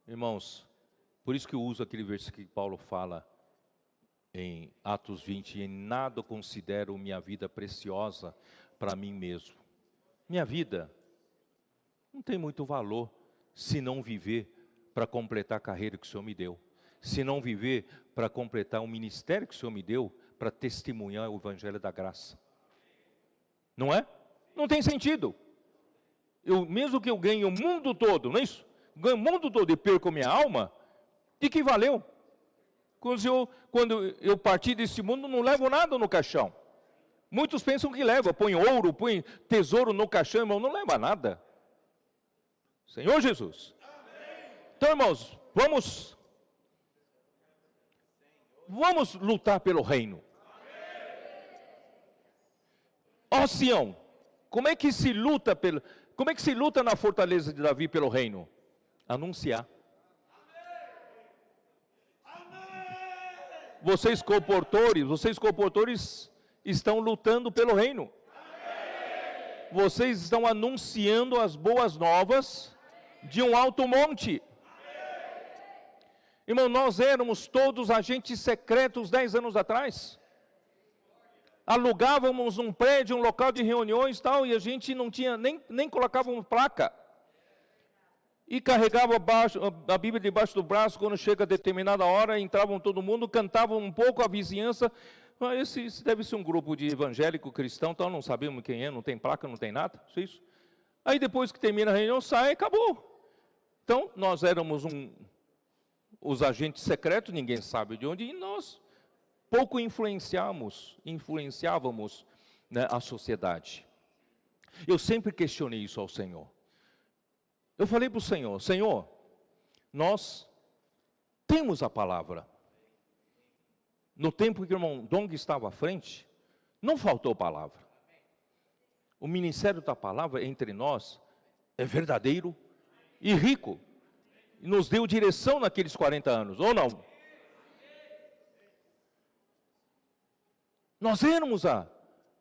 Irmãos, por isso que eu uso aquele versículo que Paulo fala em Atos 20, em nada considero minha vida preciosa para mim mesmo. Minha vida não tem muito valor se não viver para completar a carreira que o Senhor me deu, se não viver para completar o ministério que o Senhor me deu, para testemunhar o evangelho da graça. Não é? Não tem sentido. Mesmo que eu ganhe o mundo todo, não é isso? Ganho o mundo todo e perco minha alma, de que valeu? Quando eu partir desse mundo, não levo nada no caixão. Muitos pensam que leva, põe ouro, põe tesouro no caixão, irmão, não leva nada. Senhor Jesus. Então, irmãos, vamos lutar pelo reino. Ó Sião, como é que se luta na fortaleza de Davi pelo reino? Anunciar. Vocês comportores estão lutando pelo reino. Vocês estão anunciando as boas novas de um alto monte. Irmão, nós éramos todos agentes secretos 10 anos atrás. Alugávamos um prédio, um local de reuniões e tal, e a gente não tinha, nem colocávamos placa. E carregava a Bíblia debaixo do braço, quando chega a determinada hora, entravam todo mundo, cantavam um pouco a vizinhança. Esse deve ser um grupo de evangélico cristão, então não sabemos quem é, não tem placa, não tem nada, isso. Aí depois que termina a reunião, sai e acabou. Então, nós éramos os agentes secretos, ninguém sabe de onde, e nós pouco influenciávamos, né, a sociedade. Eu sempre questionei isso ao Senhor. Eu falei para o Senhor, Senhor, nós temos a palavra. No tempo que o irmão Dong estava à frente, não faltou palavra. O ministério da palavra entre nós é verdadeiro e rico. E nos deu direção naqueles 40 anos, ou não? Nós éramos a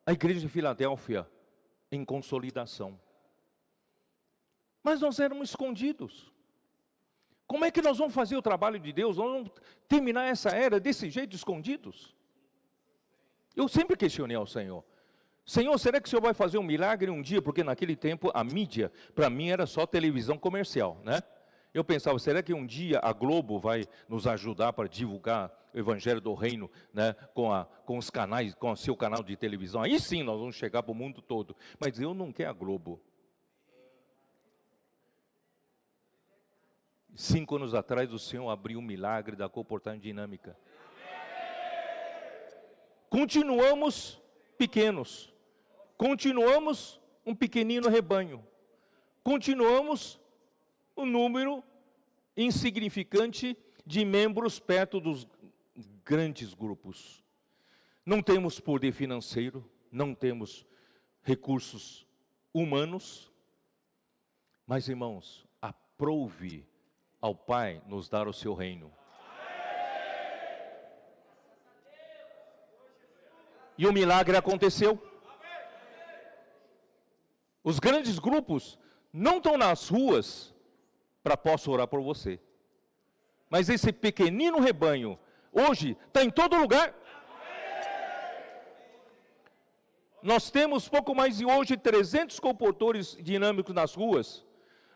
igreja de Filadélfia em consolidação. Mas nós éramos escondidos. Como é que nós vamos fazer o trabalho de Deus? Nós vamos terminar essa era desse jeito, escondidos? Eu sempre questionei ao Senhor. Senhor, será que o Senhor vai fazer um milagre um dia? Porque naquele tempo a mídia, para mim, era só televisão comercial, né? Eu pensava, será que um dia a Globo vai nos ajudar para divulgar o Evangelho do Reino, né, com os canais, com o seu canal de televisão? Aí sim nós vamos chegar para o mundo todo. Mas eu não quero a Globo. 5 anos atrás o Senhor abriu um milagre da comportagem dinâmica. Continuamos pequenos. Continuamos um pequenino rebanho. Continuamos um número insignificante de membros perto dos grandes grupos. Não temos poder financeiro, não temos recursos humanos, mas, irmãos, aprove ao Pai nos dar o seu reino. E o milagre aconteceu. Os grandes grupos não estão nas ruas para posso orar por você. Mas esse pequenino rebanho, hoje, está em todo lugar. Nós temos pouco mais de hoje 300 comportores dinâmicos nas ruas,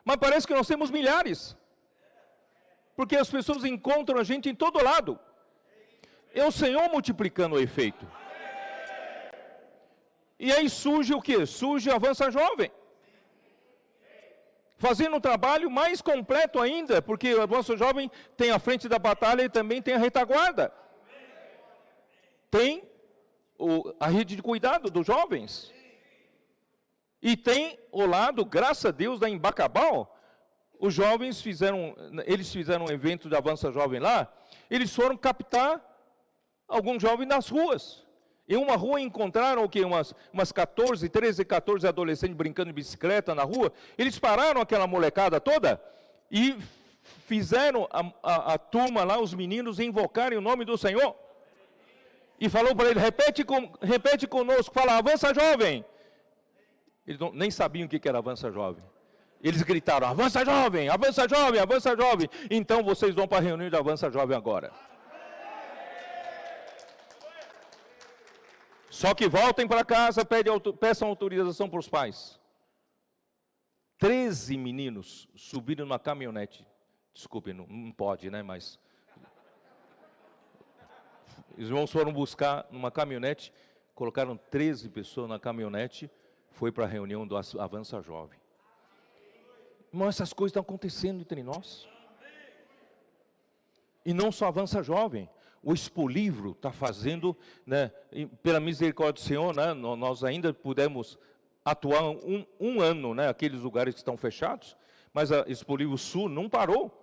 mas parece que nós temos milhares. Porque as pessoas encontram a gente em todo lado. É o Senhor multiplicando o efeito. E aí surge o quê? Surge a Avança Jovem. Fazendo um trabalho mais completo ainda, porque o Avança Jovem tem a frente da batalha e também tem a retaguarda. Tem a rede de cuidado dos jovens. E tem o lado, graças a Deus, da Embacabal. Os jovens fizeram um evento de Avança Jovem lá, eles foram captar alguns jovens nas ruas. Em uma rua encontraram o quê? Umas 13, 14 adolescentes brincando de bicicleta na rua. Eles pararam aquela molecada toda e fizeram a turma lá, os meninos, invocarem o nome do Senhor. E falou para ele, repete conosco, fala, avança jovem. Eles nem sabiam o que era avança jovem. Eles gritaram, avança jovem, avança jovem, avança jovem. Então vocês vão para a reunião de avança jovem agora. Só que voltem para casa, peçam autorização para os pais. 13 meninos subiram numa caminhonete. Desculpe, não pode, né? Mas os irmãos foram buscar numa caminhonete, colocaram 13 pessoas na caminhonete, foi para a reunião do Avança Jovem. Irmão, essas coisas estão acontecendo entre nós. E não só Avança Jovem. O Expolivro está fazendo, né, pela misericórdia do Senhor, né, nós ainda pudemos atuar um ano, né, aqueles lugares que estão fechados, mas a Expolivro Sul não parou.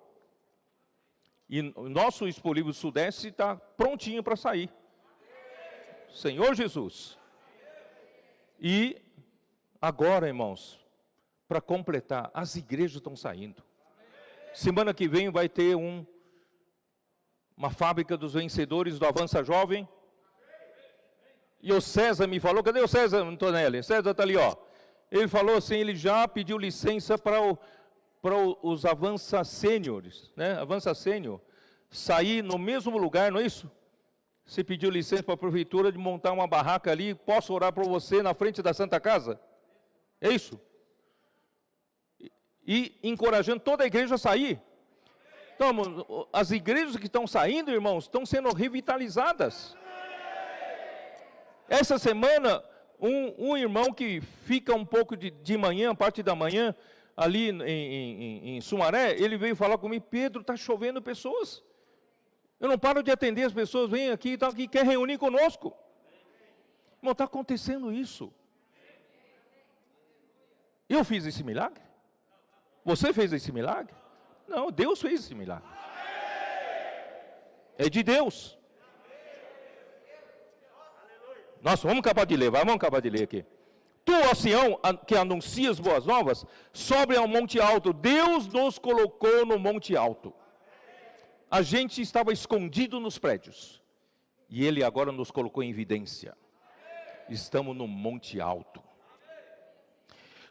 E o nosso Expolivro Sudeste está prontinho para sair. Senhor Jesus. E agora, irmãos, para completar, as igrejas estão saindo. Semana que vem vai ter uma fábrica dos vencedores do Avança Jovem. E o César me falou, cadê o César, Antonelli? César está ali, ó. Ele falou assim, ele já pediu licença para os Avança Sêniores, né? Avança Sênior, sair no mesmo lugar, não é isso? Você pediu licença para a prefeitura de montar uma barraca ali, posso orar por você na frente da Santa Casa? É isso? E encorajando toda a igreja a sair. Então, as igrejas que estão saindo, irmãos, estão sendo revitalizadas. Essa semana, um irmão que fica um pouco de manhã, parte da manhã, ali em Sumaré, ele veio falar comigo, Pedro, está chovendo pessoas. Eu não paro de atender as pessoas, vem aqui e tal, que quer reunir conosco. Irmão, está acontecendo isso. Eu fiz esse milagre? Você fez esse milagre? Não, Deus fez esse milagre. É de Deus. Nossa, vamos acabar de ler, vamos acabar de ler aqui. Tu, ó Sião, que anuncias boas novas, sobe ao monte alto. Deus nos colocou no monte alto. A gente estava escondido nos prédios. E Ele agora nos colocou em evidência. Estamos no monte alto.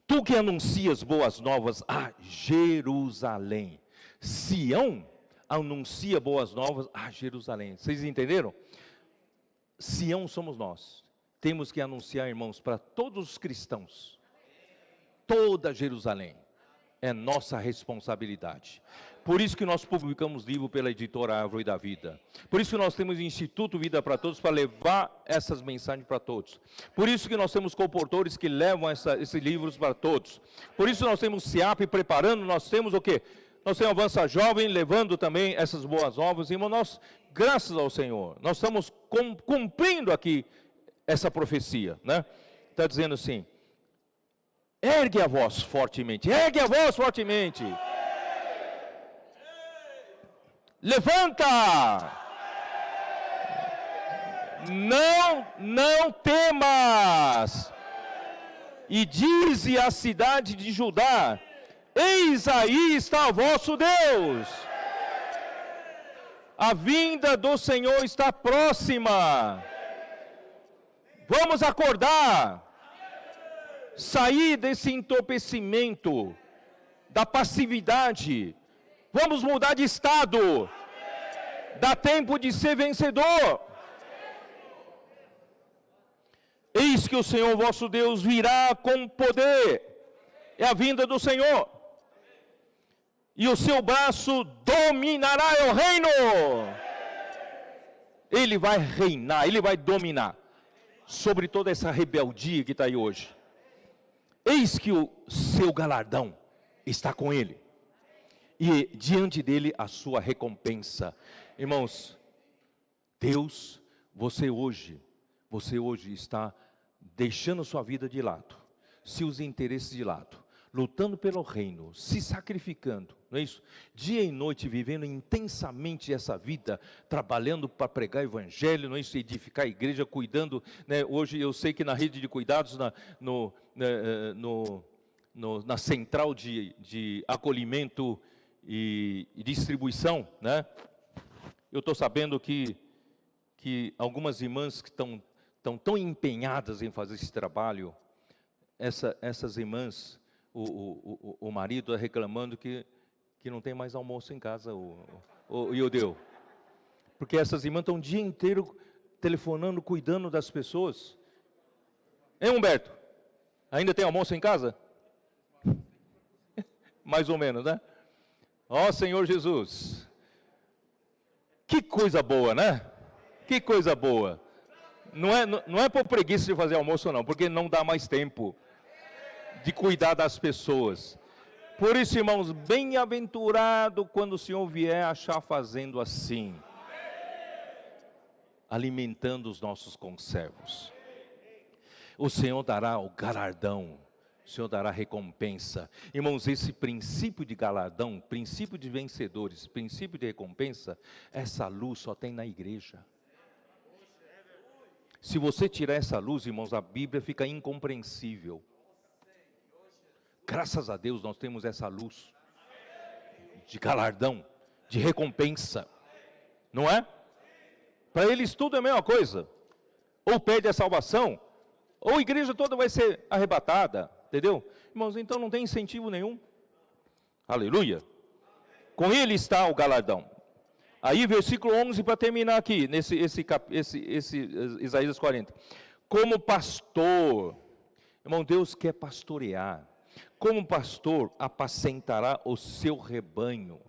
Tu que anuncias boas novas a Jerusalém. Sião anuncia boas novas a Jerusalém. Vocês entenderam? Sião somos nós. Temos que anunciar, irmãos, para todos os cristãos. Toda Jerusalém. É nossa responsabilidade. Por isso que nós publicamos livro pela editora Árvore da Vida. Por isso que nós temos o Instituto Vida para Todos, para levar essas mensagens para todos. Por isso que nós temos comportores que levam esses livros para todos. Por isso nós temos o CIAP preparando, nós temos o quê? Nós temos Avança Jovem levando também essas boas novas. Irmão, nós, graças ao Senhor, nós estamos cumprindo aqui essa profecia, né? Está dizendo assim, ergue a voz fortemente, ergue a voz fortemente. levanta! Não temas! E dize à cidade de Judá: eis aí está o vosso Deus! A vinda do Senhor está próxima. Vamos acordar, sair desse entorpecimento, da passividade. Vamos mudar de estado. Dá tempo de ser vencedor. Eis que o Senhor vosso Deus virá com poder. É a vinda do Senhor. E o seu braço dominará o reino. Ele vai reinar, ele vai dominar sobre toda essa rebeldia que está aí hoje. Eis que o seu galardão está com ele. E diante dele a sua recompensa. Irmãos, Deus, você hoje está deixando sua vida de lado, seus interesses de lado, lutando pelo reino, se sacrificando, não é isso? Dia e noite vivendo intensamente essa vida, trabalhando para pregar o evangelho, não é isso? Edificar a igreja, cuidando, né? Hoje eu sei que na rede de cuidados, na central de acolhimento e distribuição, né? Eu estou sabendo que algumas irmãs que estão tão empenhadas em fazer esse trabalho, essas irmãs, o marido está reclamando que não tem mais almoço em casa, o Iudeu. Porque essas irmãs estão o dia inteiro telefonando, cuidando das pessoas. Hein, Humberto? Ainda tem almoço em casa? Mais ou menos, né? Ó Senhor Jesus. Que coisa boa, né? Que coisa boa. Não é por preguiça de fazer almoço, não, porque não dá mais tempo de cuidar das pessoas. Por isso, irmãos, bem-aventurado quando o Senhor vier achar fazendo assim, alimentando os nossos conservos. O Senhor dará o galardão, o Senhor dará recompensa. Irmãos, esse princípio de galardão, princípio de vencedores, princípio de recompensa, essa luz só tem na igreja. Se você tirar essa luz, irmãos, a Bíblia fica incompreensível. Graças a Deus nós temos essa luz de galardão, de recompensa, não é? Para eles tudo é a mesma coisa. Ou perde a salvação, ou a igreja toda vai ser arrebatada, entendeu? Irmãos, então não tem incentivo nenhum. Aleluia. Com ele está o galardão. Aí versículo 11 para terminar aqui, nesse Isaías 40. Como pastor, irmão, Deus quer pastorear. Como pastor apacentará o seu rebanho.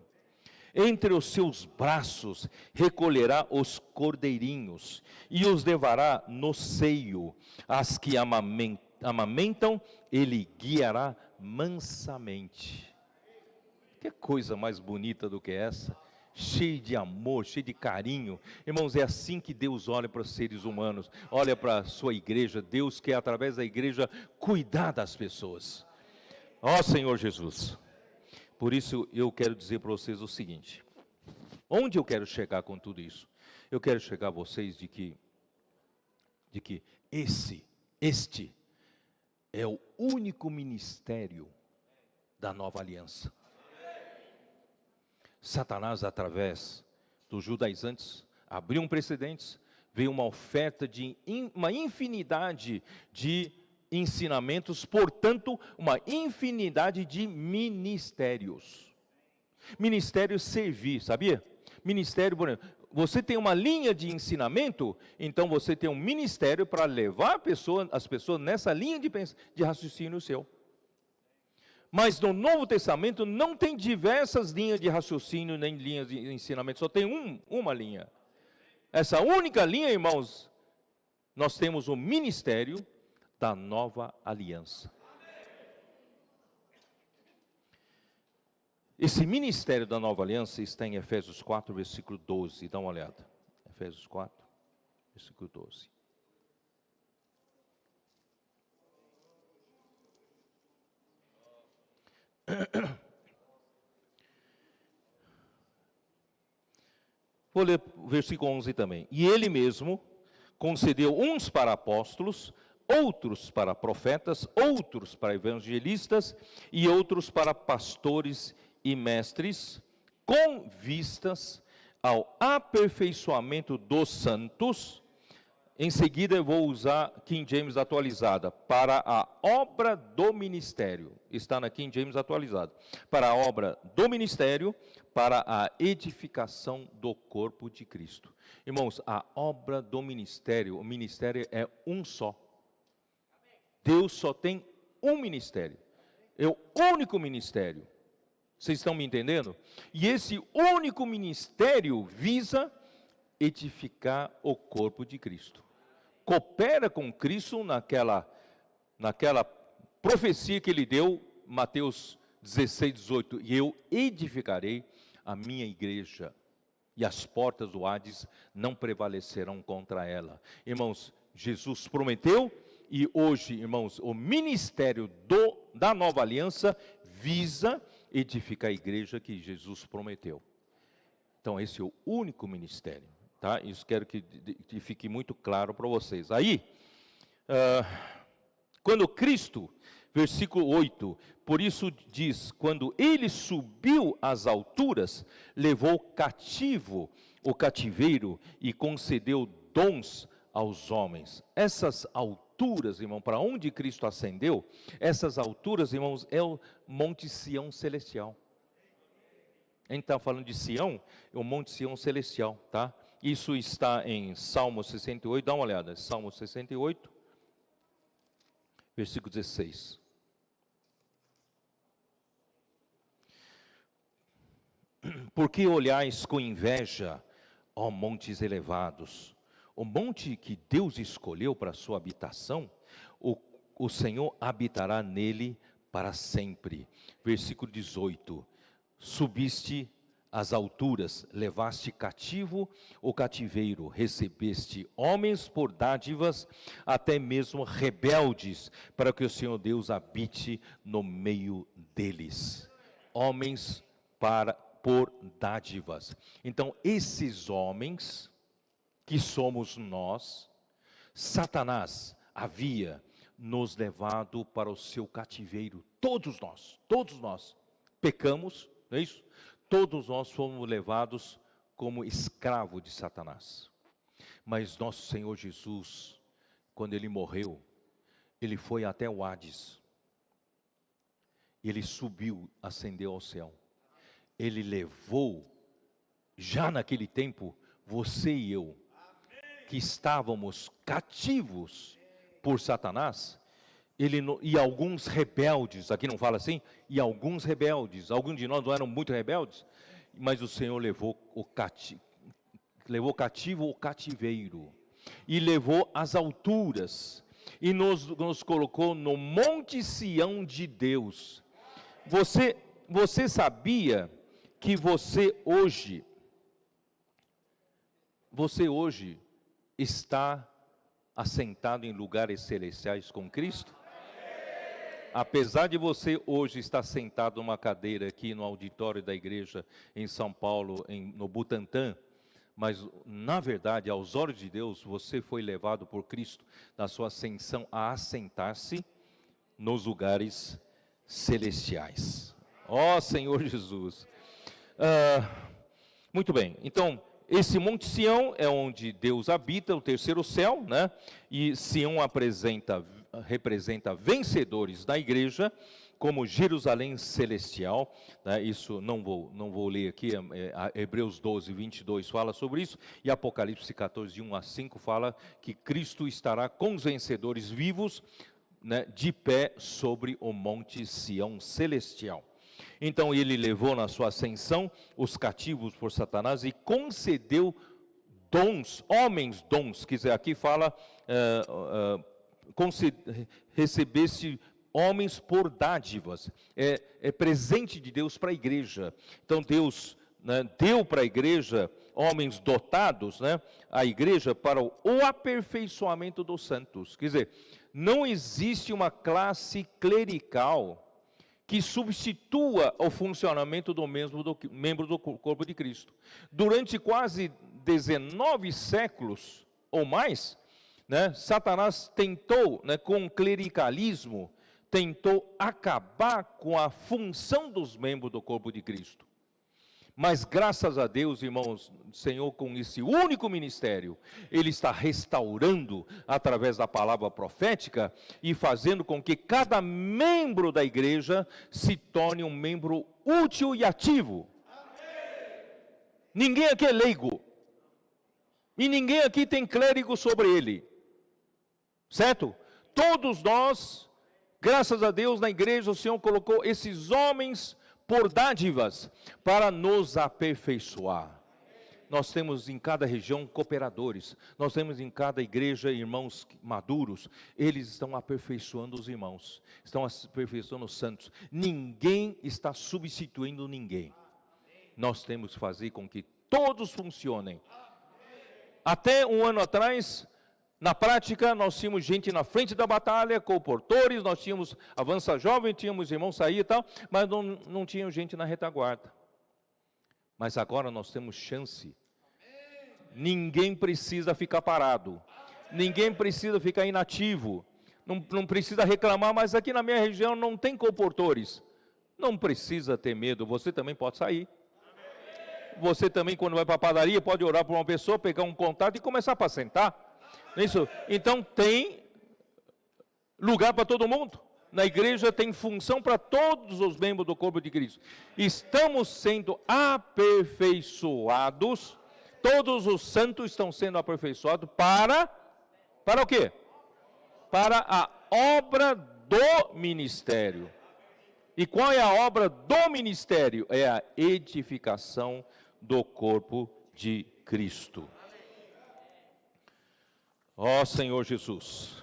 Entre os seus braços recolherá os cordeirinhos e os levará no seio. As que amamentam, ele guiará mansamente. Que coisa mais bonita do que essa? Cheio de amor, cheio de carinho. Irmãos, é assim que Deus olha para os seres humanos, olha para a sua igreja. Deus quer, através da igreja, cuidar das pessoas. Ó Senhor Jesus. Por isso eu quero dizer para vocês o seguinte: onde eu quero chegar com tudo isso? Eu quero chegar a vocês de que este é o único ministério da nova aliança. Satanás, através dos judaizantes, abriu um precedente, veio uma oferta de uma infinidade de ensinamentos, portanto, uma infinidade de ministérios. Ministério servir, sabia? Ministério, por exemplo, você tem uma linha de ensinamento, então você tem um ministério para levar as pessoas nessa linha de raciocínio seu. Mas no Novo Testamento não tem diversas linhas de raciocínio, nem linhas de ensinamento, só tem uma linha. Essa única linha, irmãos, nós temos o ministério da nova aliança. Esse ministério da nova aliança está em Efésios 4, versículo 12, dá uma olhada. Efésios 4, versículo 12. Vou ler o versículo 11 também. E ele mesmo concedeu uns para apóstolos, outros para profetas, outros para evangelistas e outros para pastores e mestres, com vistas ao aperfeiçoamento dos santos. Em seguida eu vou usar King James atualizada, para a obra do ministério, está na King James atualizada, para a obra do ministério, para a edificação do corpo de Cristo. Irmãos, a obra do ministério, o ministério é um só. Deus só tem um ministério, é o único ministério. Vocês estão me entendendo? E esse único ministério visa edificar o corpo de Cristo. Coopera com Cristo naquela profecia que ele deu, Mateus 16, 18, e eu edificarei a minha igreja, e as portas do Hades não prevalecerão contra ela. Irmãos, Jesus prometeu, e hoje, irmãos, o ministério da nova aliança visa edificar a igreja que Jesus prometeu. Então esse é o único ministério. Tá? Isso quero que fique muito claro para vocês. Aí, quando Cristo, versículo 8, por isso diz, quando ele subiu às alturas, levou cativo o cativeiro e concedeu dons aos homens. Essas alturas, irmão, para onde Cristo ascendeu, essas alturas, irmãos, é o Monte Sião celestial. A gente está falando de Sião, é o Monte Sião celestial, tá? Isso está em Salmo 68, dá uma olhada, Salmo 68, versículo 16. Por que olhais com inveja, ó montes elevados? O monte que Deus escolheu para a sua habitação, o Senhor habitará nele para sempre. Versículo 18. Subiste às alturas, levaste cativo o cativeiro, recebeste homens por dádivas, até mesmo rebeldes, para que o Senhor Deus habite no meio deles. Homens por dádivas. Então, esses homens, que somos nós, Satanás havia nos levado para o seu cativeiro. Todos nós pecamos, não é isso? Todos nós fomos levados como escravo de Satanás. Mas nosso Senhor Jesus, quando ele morreu, ele foi até o Hades. Ele subiu, ascendeu ao céu. Ele levou, já naquele tempo, você e eu, que estávamos cativos por Satanás, e alguns rebeldes, aqui não fala assim? E alguns rebeldes, alguns de nós não eram muito rebeldes, mas o Senhor levou cativo o cativeiro, e levou às alturas, e nos colocou no Monte Sião de Deus. Você sabia que você hoje está assentado em lugares celestiais com Cristo? Apesar de você hoje estar sentado numa cadeira aqui no auditório da igreja em São Paulo, no Butantã, mas na verdade, aos olhos de Deus, você foi levado por Cristo na sua ascensão a assentar-se nos lugares celestiais. Ó Senhor Jesus! Muito bem, então, esse Monte Sião é onde Deus habita, o terceiro céu, né? E Sião representa vencedores da igreja, como Jerusalém celestial, né? Isso não vou ler aqui, Hebreus 12, 22 fala sobre isso, e Apocalipse 14, 1 a 5 fala que Cristo estará com os vencedores vivos, né, de pé sobre o Monte Sião celestial. Então ele levou na sua ascensão os cativos por Satanás e concedeu dons, homens dons, quer dizer, aqui fala, recebesse homens por dádivas, é presente de Deus para a igreja. Então Deus, né, deu para a igreja homens dotados, né, a igreja para o aperfeiçoamento dos santos. Quer dizer, não existe uma classe clerical que substitua o funcionamento do membro do corpo de Cristo. Durante quase 19 séculos ou mais, né, Satanás tentou, né, com o clericalismo, tentou acabar com a função dos membros do corpo de Cristo. Mas graças a Deus, irmãos, o Senhor com esse único ministério, Ele está restaurando através da palavra profética e fazendo com que cada membro da igreja se torne um membro útil e ativo. Amém. Ninguém aqui é leigo. E ninguém aqui tem clérigo sobre ele. Certo? Todos nós, graças a Deus, na igreja o Senhor colocou esses homens por dádivas, para nos aperfeiçoar. Nós temos em cada região cooperadores, nós temos em cada igreja irmãos maduros, eles estão aperfeiçoando os irmãos, estão aperfeiçoando os santos. Ninguém está substituindo ninguém. Nós temos que fazer com que todos funcionem. Até um ano atrás, na prática, nós tínhamos gente na frente da batalha, comportores, nós tínhamos avança jovem, tínhamos irmãos sair e tal, mas não tinha gente na retaguarda. Mas agora nós temos chance. Ninguém precisa ficar parado. Ninguém precisa ficar inativo. Não precisa reclamar, mas aqui na minha região não tem comportores. Não precisa ter medo, você também pode sair. Você também, quando vai para a padaria, pode orar por uma pessoa, pegar um contato e começar a apacentar. Isso. Então tem lugar para todo mundo. Na igreja tem função para todos os membros do corpo de Cristo. Estamos sendo aperfeiçoados. Todos os santos estão sendo aperfeiçoados para o quê? Para a obra do ministério. E qual é a obra do ministério? É a edificação do corpo de Cristo. Ó Senhor Jesus,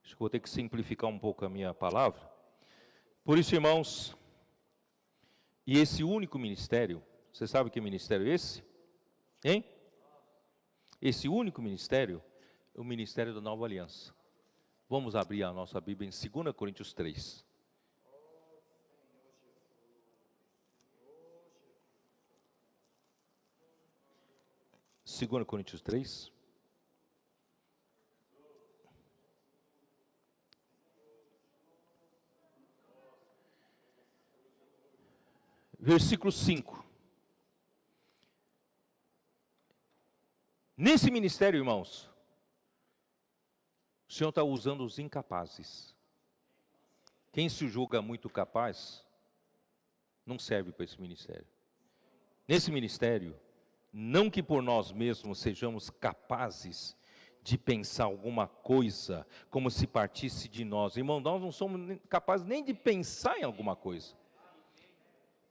acho que vou ter que simplificar um pouco a minha palavra. Por isso, irmãos, e esse único ministério, você sabe que ministério é esse? Hein? Esse único ministério é o ministério da Nova Aliança. Vamos abrir a nossa Bíblia em 2 Coríntios 3. Segundo Coríntios 3, versículo 5. Nesse ministério, irmãos, o Senhor está usando os incapazes. Quem se julga muito capaz, não serve para esse ministério. Nesse ministério, não que por nós mesmos sejamos capazes de pensar alguma coisa, como se partisse de nós. Irmão, nós não somos capazes nem de pensar em alguma coisa.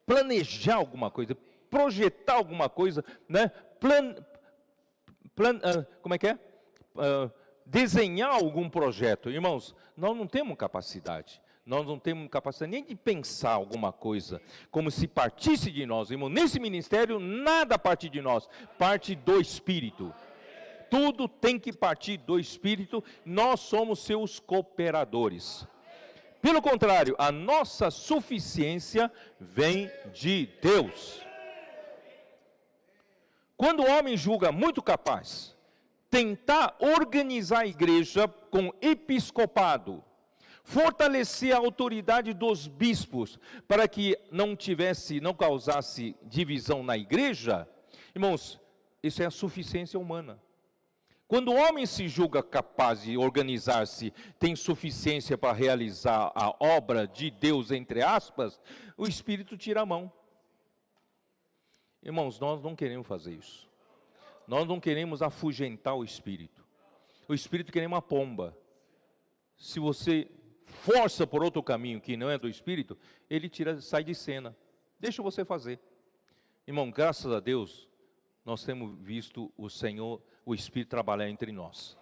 Planejar alguma coisa, projetar alguma coisa, né? Desenhar algum projeto. Irmãos, nós não temos capacidade. Nós não temos capacidade nem de pensar alguma coisa, como se partisse de nós. Irmão, nesse ministério, nada parte de nós, parte do Espírito. Tudo tem que partir do Espírito, nós somos seus cooperadores. Pelo contrário, a nossa suficiência vem de Deus. Quando o homem julga muito capaz, tentar organizar a igreja com episcopado, fortalecer a autoridade dos bispos, para que não causasse divisão na igreja, irmãos, isso é a suficiência humana. Quando o homem se julga capaz de organizar-se, tem suficiência para realizar a obra de Deus, entre aspas, o Espírito tira a mão. Irmãos, nós não queremos fazer isso. Nós não queremos afugentar o Espírito. O Espírito quer uma pomba. Se você força por outro caminho que não é do Espírito, ele sai de cena. Deixa você fazer. Irmão, graças a Deus, nós temos visto o Senhor, o Espírito trabalhar entre nós.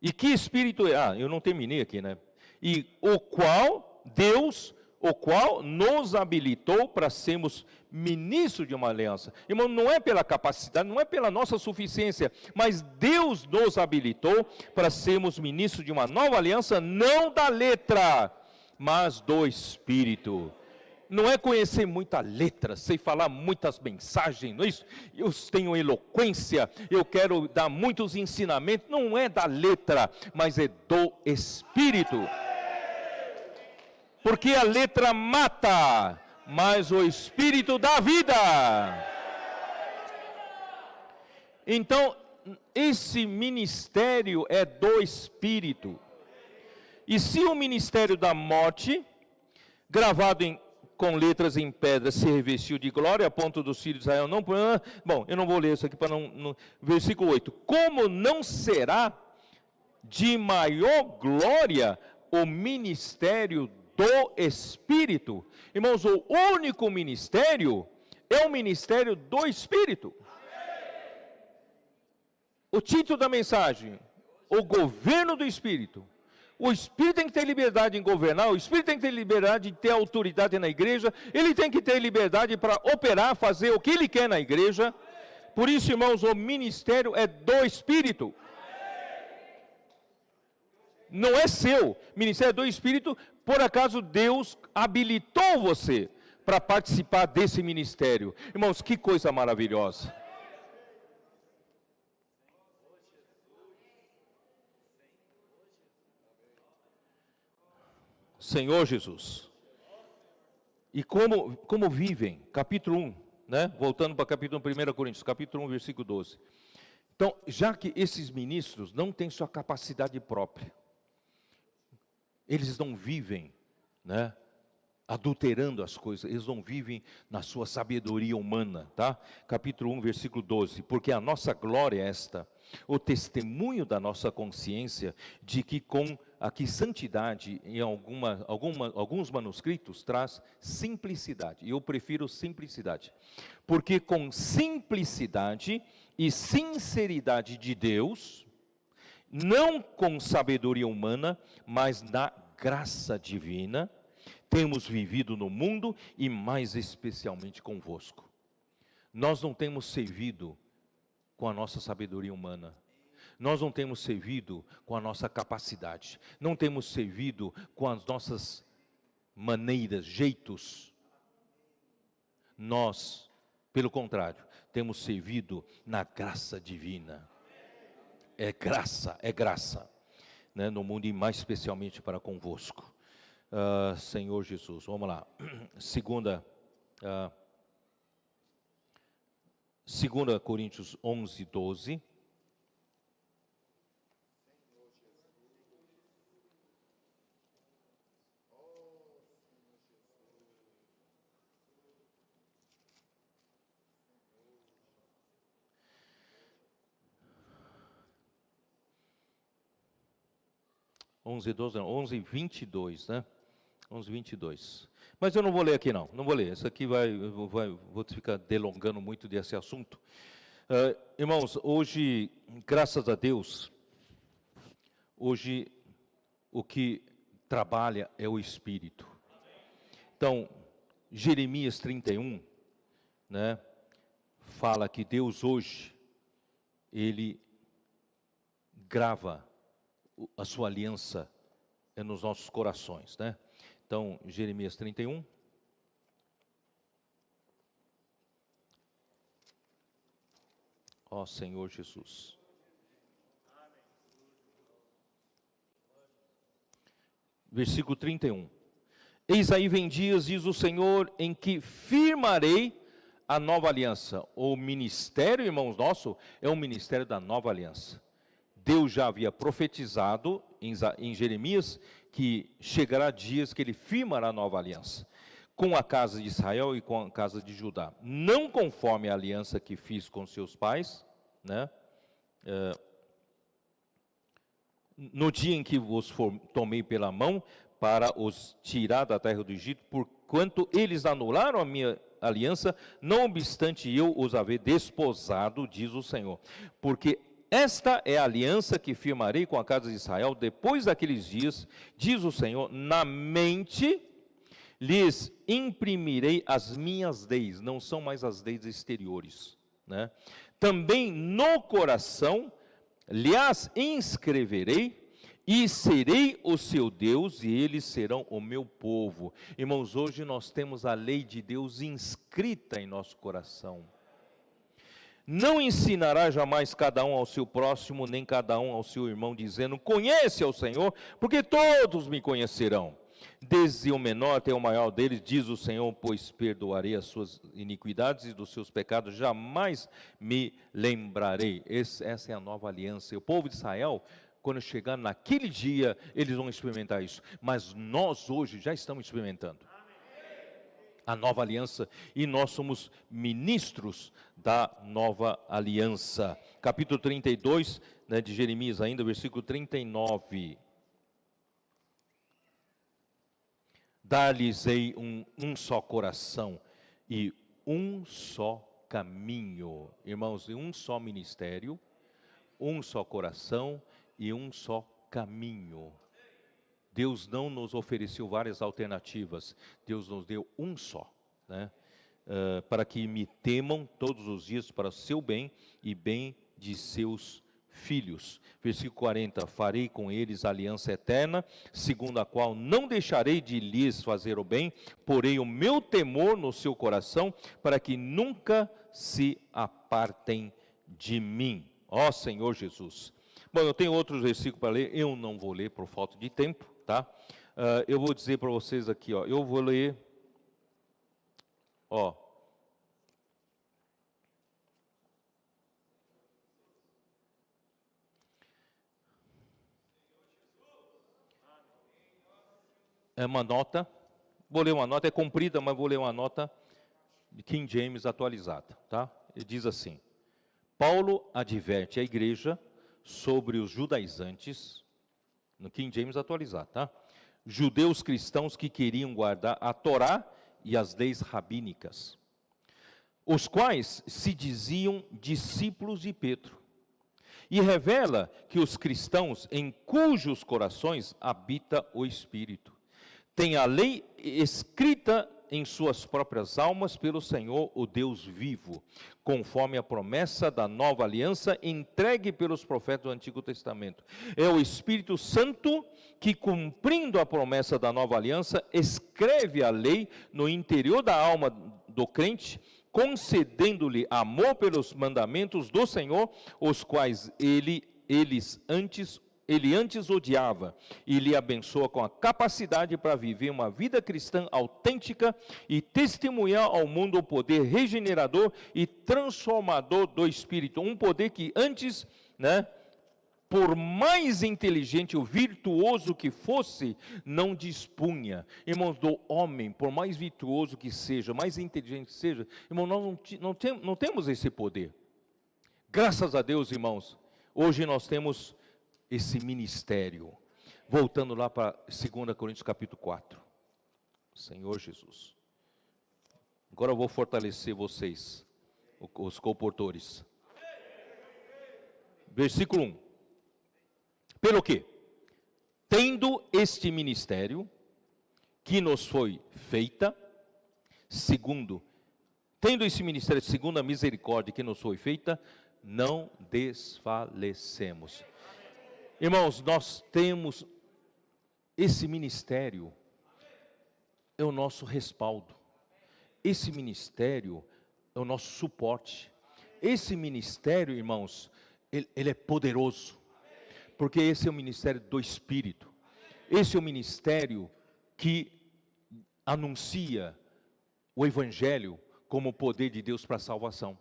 E que Espírito é? Eu não terminei aqui, né? E o qual Deus o qual nos habilitou para sermos ministros de uma aliança. Irmão, não é pela capacidade, não é pela nossa suficiência, mas Deus nos habilitou para sermos ministros de uma nova aliança, não da letra, mas do Espírito. Não é conhecer muita letra, sei falar muitas mensagens, não é isso? Eu tenho eloquência, eu quero dar muitos ensinamentos, não é da letra, mas é do Espírito. Porque a letra mata, mas o Espírito dá vida. Então, esse ministério é do Espírito. E se o ministério da morte, gravado com letras em pedra, se revestiu de glória, a ponto dos filhos de Israel não... Bom, eu não vou ler isso aqui para não... Versículo 8. Como não será de maior glória o ministério do Espírito? Irmãos, o único ministério é o ministério do Espírito. O título da mensagem: o governo do Espírito. O Espírito tem que ter liberdade em governar, o Espírito tem que ter liberdade de ter autoridade na igreja, ele tem que ter liberdade para operar, fazer o que ele quer na igreja. Por isso, irmãos, o ministério é do Espírito. Não é seu, o ministério é do Espírito. Por acaso Deus habilitou você para participar desse ministério. Irmãos, que coisa maravilhosa. Senhor Jesus. E como vivem, capítulo 1, né? Voltando para capítulo 1 Coríntios, capítulo 1, versículo 12. Então, já que esses ministros não têm sua capacidade própria, eles não vivem, né, adulterando as coisas, eles não vivem na sua sabedoria humana, tá? Capítulo 1, versículo 12. Porque a nossa glória é esta, o testemunho da nossa consciência, de que com aqui santidade, em alguns manuscritos, traz simplicidade, e eu prefiro simplicidade, porque com simplicidade e sinceridade de Deus, não com sabedoria humana, mas na graça divina, temos vivido no mundo, e mais especialmente convosco. Nós não temos servido com a nossa sabedoria humana, nós não temos servido com a nossa capacidade, não temos servido com as nossas maneiras, jeitos. Nós, pelo contrário, temos servido na graça divina. É graça, né, no mundo, e mais especialmente para convosco. Senhor Jesus, vamos lá. Segunda Coríntios 11, 12. Onze, 12, não, 11, 22, né? 11, 22. Mas eu não vou ler aqui não vou ler. Isso aqui vou ficar delongando muito desse assunto. Irmãos, hoje, graças a Deus, hoje o que trabalha é o Espírito. Então, Jeremias 31, né, fala que Deus hoje, Ele grava a sua aliança nos nossos corações, né? Então, Jeremias 31. Ó Senhor Jesus. Versículo 31. Eis aí vem dias, diz o Senhor, em que firmarei a nova aliança. O ministério, irmãos nosso, é o ministério da nova aliança. Deus já havia profetizado em Jeremias que chegará dias que ele firmará a nova aliança com a casa de Israel e com a casa de Judá, não conforme a aliança que fiz com seus pais, né? No dia em que vos tomei pela mão para os tirar da terra do Egito, porquanto eles anularam a minha aliança, não obstante eu os haver desposado, diz o Senhor. Porque esta é a aliança que firmarei com a casa de Israel depois daqueles dias, diz o Senhor, na mente lhes imprimirei as minhas leis, não são mais as leis exteriores, né? Também no coração lhes inscreverei, e serei o seu Deus, e eles serão o meu povo. Irmãos, hoje nós temos a lei de Deus inscrita em nosso coração. Não ensinará jamais cada um ao seu próximo, nem cada um ao seu irmão, dizendo, conhece ao Senhor, porque todos me conhecerão. Desde o menor até o maior deles, diz o Senhor, pois perdoarei as suas iniquidades e dos seus pecados, jamais me lembrarei. Essa é a nova aliança. E o povo de Israel, quando chegar naquele dia, eles vão experimentar isso. Mas nós hoje já estamos experimentando a nova aliança, e nós somos ministros da nova aliança. Capítulo 32, né, de Jeremias ainda, versículo 39. Dar-lhes-ei um só coração e um só caminho. Irmãos, um só ministério, um só coração e um só caminho. Deus não nos ofereceu várias alternativas, Deus nos deu um só, né? Para que me temam todos os dias para o seu bem e bem de seus filhos. Versículo 40, farei com eles aliança eterna, segundo a qual não deixarei de lhes fazer o bem, porei o meu temor no seu coração, para que nunca se apartem de mim. Ó Senhor Jesus. Bom, eu tenho outros versículos para ler, eu não vou ler por falta de tempo, tá? Eu vou dizer para vocês aqui, ó, eu vou ler, ó, é uma nota, vou ler uma nota, é comprida, mas vou ler uma nota de King James atualizada, tá? Ele diz assim, Paulo adverte a igreja sobre os judaizantes, no King James atualizado, tá? Judeus cristãos que queriam guardar a Torá e as leis rabínicas, os quais se diziam discípulos de Pedro, e revela que os cristãos em cujos corações habita o Espírito, têm a lei escrita em suas próprias almas pelo Senhor, o Deus vivo, conforme a promessa da nova aliança entregue pelos profetas do Antigo Testamento. É o Espírito Santo que, cumprindo a promessa da nova aliança, escreve a lei no interior da alma do crente, concedendo-lhe amor pelos mandamentos do Senhor, os quais ele antes odiava, e lhe abençoa com a capacidade para viver uma vida cristã autêntica e testemunhar ao mundo o poder regenerador e transformador do Espírito. Um poder que antes, né, por mais inteligente ou virtuoso que fosse, não dispunha. Irmãos, do homem, por mais virtuoso que seja, mais inteligente que seja, irmão, nós não temos esse poder. Graças a Deus, irmãos, hoje nós temos esse ministério. Voltando lá para 2 Coríntios capítulo 4. Senhor Jesus. Agora eu vou fortalecer vocês, os comportores. Versículo 1. Pelo que? Tendo este ministério, que nos foi feita, tendo esse ministério segundo a misericórdia que nos foi feita, não desfalecemos. Irmãos, nós temos esse ministério, é o nosso respaldo, esse ministério é o nosso suporte, esse ministério, irmãos, ele é poderoso, porque esse é o ministério do Espírito, esse é o ministério que anuncia o Evangelho como o poder de Deus para a salvação.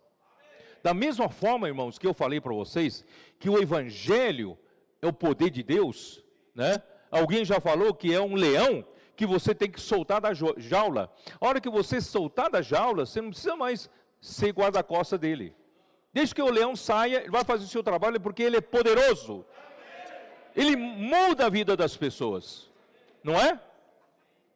Da mesma forma, irmãos, que eu falei para vocês, que o Evangelho é o poder de Deus, né? Alguém já falou que é um leão que você tem que soltar da jaula. A hora que você soltar da jaula, você não precisa mais ser guarda-costa dele. Desde que o leão saia, ele vai fazer o seu trabalho porque ele é poderoso. Ele muda a vida das pessoas, não é?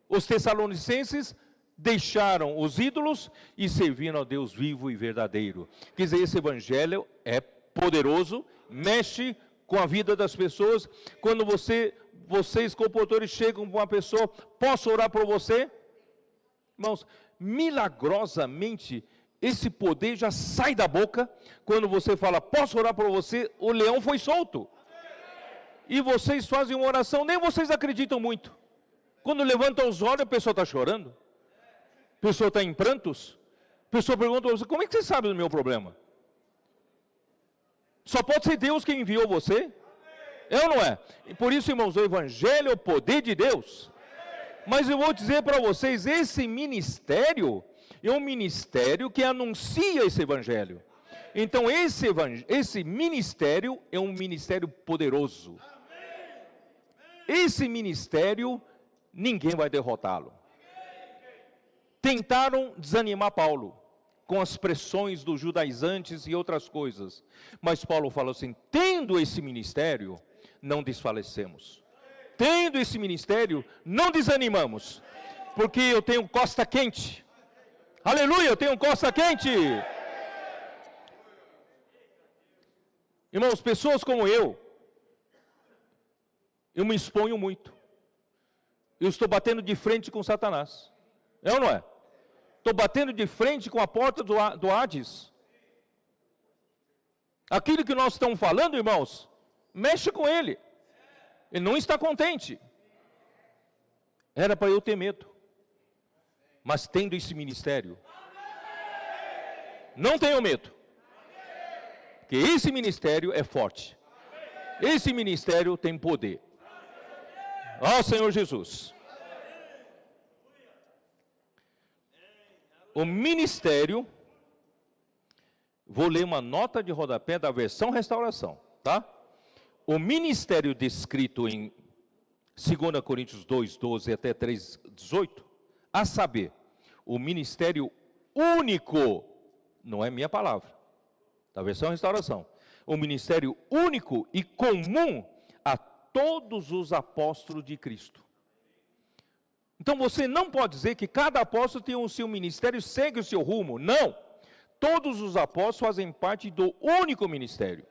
Os tessalonicenses deixaram os ídolos e serviram ao Deus vivo e verdadeiro. Quer dizer, esse evangelho é poderoso, mexe com a vida das pessoas. Quando vocês, comportores, chegam com uma pessoa, posso orar por você? Irmãos, milagrosamente, esse poder já sai da boca, quando você fala, posso orar por você? O leão foi solto. E vocês fazem uma oração, nem vocês acreditam muito. Quando levantam os olhos, a pessoa está chorando. A pessoa está em prantos. A pessoa pergunta a você, como é que você sabe do meu problema? Só pode ser Deus quem enviou você? É ou não é? E por isso, irmãos, o Evangelho é o poder de Deus. Mas eu vou dizer para vocês, esse ministério é um ministério que anuncia esse Evangelho. Então, esse ministério é um ministério poderoso. Esse ministério, ninguém vai derrotá-lo. Tentaram desanimar Paulo, com as pressões dos judaizantes e outras coisas. Mas Paulo falou assim, tendo esse ministério, não desfalecemos. Tendo esse ministério, não desanimamos. Porque eu tenho costa quente. Aleluia, eu tenho costa quente. Irmãos, pessoas como eu me exponho muito. Eu estou batendo de frente com Satanás. É ou não é? Estou batendo de frente com a porta do Hades. Aquilo que nós estamos falando, irmãos, mexe com ele. Ele não está contente. Era para eu ter medo. Mas tendo esse ministério, não tenho medo. Porque esse ministério é forte. Esse ministério tem poder. Ó Senhor Jesus. O ministério, vou ler uma nota de rodapé da versão restauração, tá? O ministério descrito em 2 Coríntios 2:12 até 3:18, a saber, o ministério único, não é minha palavra, da versão restauração, o ministério único e comum a todos os apóstolos de Cristo. Então você não pode dizer que cada apóstolo tem o seu ministério, segue o seu rumo. Não. Todos os apóstolos fazem parte do único ministério.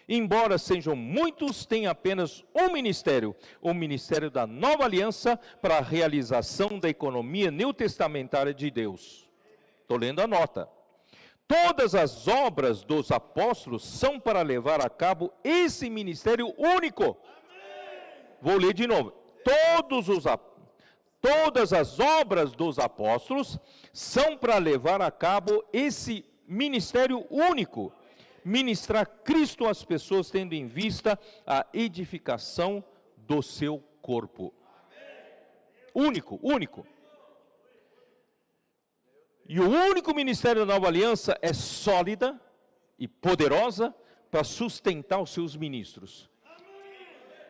Embora sejam muitos, tem apenas um ministério, o ministério da nova aliança para a realização da economia neotestamentária de Deus. Estou lendo a nota. Todas as obras dos apóstolos são para levar a cabo esse ministério único. Vou ler de novo. Todas as obras dos apóstolos são para levar a cabo esse ministério único, ministrar Cristo às pessoas, tendo em vista a edificação do seu corpo. Único, único. E o único ministério da Nova Aliança é sólida e poderosa para sustentar os seus ministros.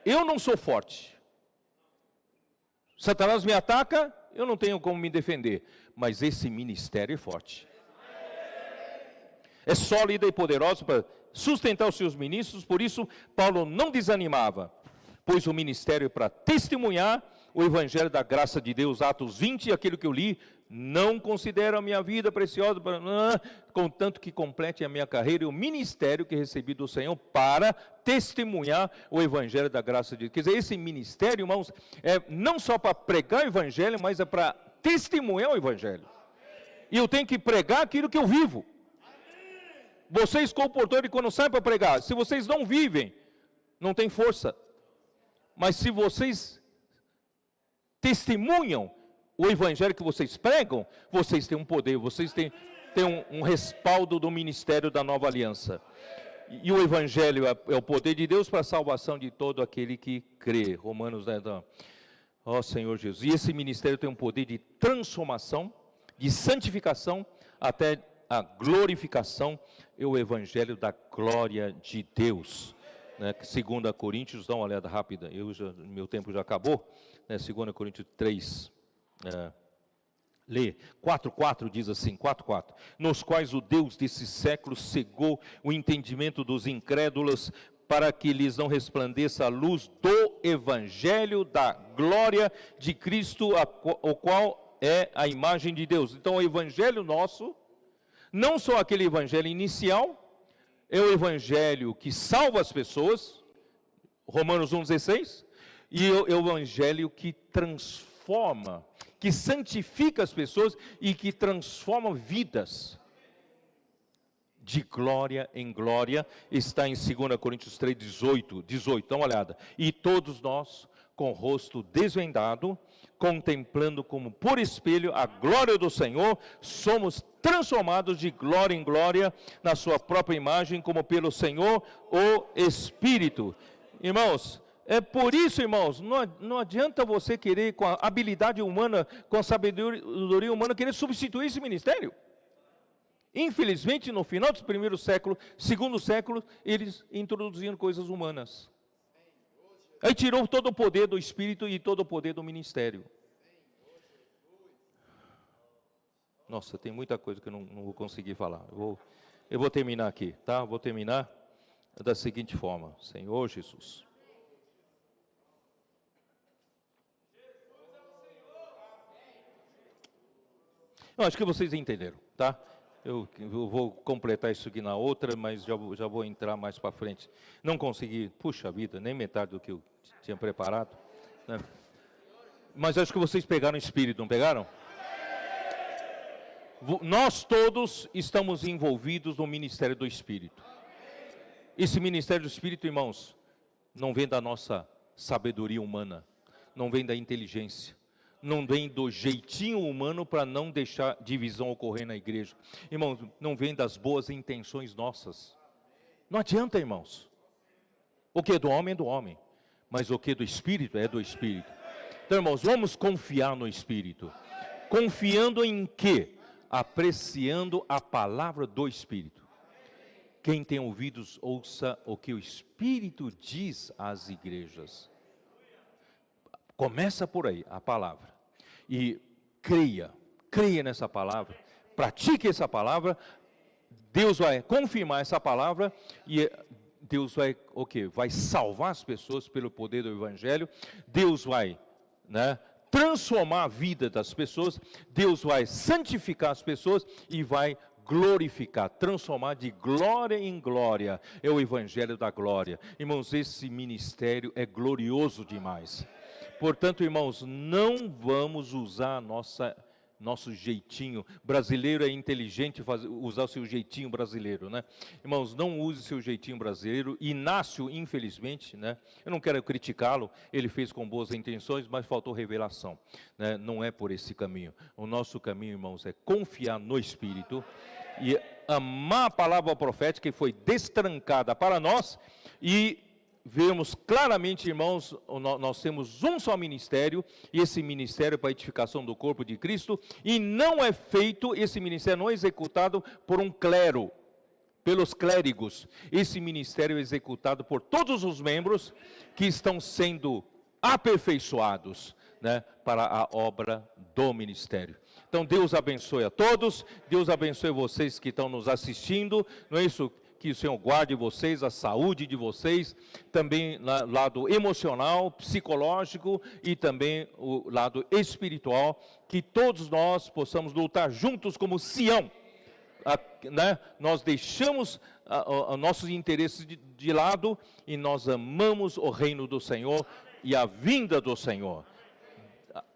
Eu não sou forte. Satanás me ataca, eu não tenho como me defender. Mas esse ministério é forte. É sólida e poderosa para sustentar os seus ministros. Por isso, Paulo não desanimava. Pois o ministério é para testemunhar o evangelho da graça de Deus. Atos 20, aquilo que eu li. Não considero a minha vida preciosa, contanto que complete a minha carreira e o ministério que recebi do Senhor para testemunhar o evangelho da graça de Deus. Quer dizer, esse ministério, irmãos, é não só para pregar o evangelho, mas é para testemunhar o evangelho. E eu tenho que pregar aquilo que eu vivo. Vocês, comportadores, quando saem para pregar, se vocês não vivem, não tem força. Mas se vocês testemunham o evangelho que vocês pregam, vocês têm um poder, vocês têm um respaldo do ministério da nova aliança. E o evangelho é o poder de Deus para a salvação de todo aquele que crê. Romanos 10, ó Senhor Jesus. E esse ministério tem um poder de transformação, de santificação, até a glorificação, é o evangelho da glória de Deus. Né? 2 Coríntios, dá uma olhada rápida, meu tempo já acabou, né? 2 Coríntios 3, lê, 4:4 diz assim, 4:4, nos quais o Deus desse século cegou o entendimento dos incrédulos, para que lhes não resplandeça a luz do evangelho da glória de Cristo, o qual é a imagem de Deus. Então o evangelho nosso, não só aquele evangelho inicial, é o evangelho que salva as pessoas, Romanos 1,16, e é o evangelho que transforma, que santifica as pessoas e que transforma vidas de glória em glória. Está em 2 Coríntios 3, 18, dá uma olhada. E todos nós, com o rosto desvendado, contemplando como por espelho a glória do Senhor, somos transformados de glória em glória, na sua própria imagem, como pelo Senhor, o Espírito. Irmãos, é por isso, irmãos, não adianta você querer, com a habilidade humana, com a sabedoria humana, querer substituir esse ministério. Infelizmente, no final do primeiro século, segundo século, eles introduziram coisas humanas. Aí tirou todo o poder do Espírito e todo o poder do ministério. Nossa, tem muita coisa que eu não vou conseguir falar. Eu vou terminar aqui, tá? Vou terminar da seguinte forma. Senhor Jesus. Eu acho que vocês entenderam, tá? Eu vou completar isso aqui na outra, mas já vou entrar mais para frente. Não consegui, puxa vida, nem metade do que eu tinha preparado, né? Mas acho que vocês pegaram o Espírito, não pegaram? Nós todos estamos envolvidos no ministério do Espírito. Esse ministério do Espírito, irmãos, não vem da nossa sabedoria humana, não vem da inteligência, não vem do jeitinho humano para não deixar divisão ocorrer na igreja. Irmãos, não vem das boas intenções nossas. Não adianta, irmãos. O que é do homem é do homem, mas o que é do Espírito é do Espírito. Então, irmãos, vamos confiar no Espírito. Confiando em quê? Apreciando a palavra do Espírito. Quem tem ouvidos, ouça o que o Espírito diz às igrejas. Começa por aí, a palavra. E creia nessa palavra, pratique essa palavra, Deus vai confirmar essa palavra e Deus vai, o quê? Vai salvar as pessoas pelo poder do Evangelho, Deus vai, né, transformar a vida das pessoas, Deus vai santificar as pessoas e vai glorificar, transformar de glória em glória. É o Evangelho da glória. Irmãos, esse ministério é glorioso demais. Portanto, irmãos, não vamos usar nosso jeitinho. Brasileiro é inteligente usar o seu jeitinho brasileiro, né? Irmãos, não use o seu jeitinho brasileiro. Inácio, infelizmente, né? Eu não quero criticá-lo, ele fez com boas intenções, mas faltou revelação, né? Não é por esse caminho. O nosso caminho, irmãos, é confiar no Espírito e amar a palavra profética que foi destrancada para nós e vemos claramente, irmãos, nós temos um só ministério, e esse ministério é para a edificação do corpo de Cristo, e não é feito, esse ministério não é executado por um clero, pelos clérigos. Esse ministério é executado por todos os membros que estão sendo aperfeiçoados, né, para a obra do ministério. Então, Deus abençoe a todos, Deus abençoe vocês que estão nos assistindo, não é isso? Que o Senhor guarde vocês, a saúde de vocês, também lado emocional, psicológico e também o lado espiritual, que todos nós possamos lutar juntos como Sião, né? Nós deixamos nossos interesses de lado e nós amamos o reino do Senhor e a vinda do Senhor.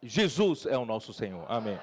Jesus é o nosso Senhor. Amém.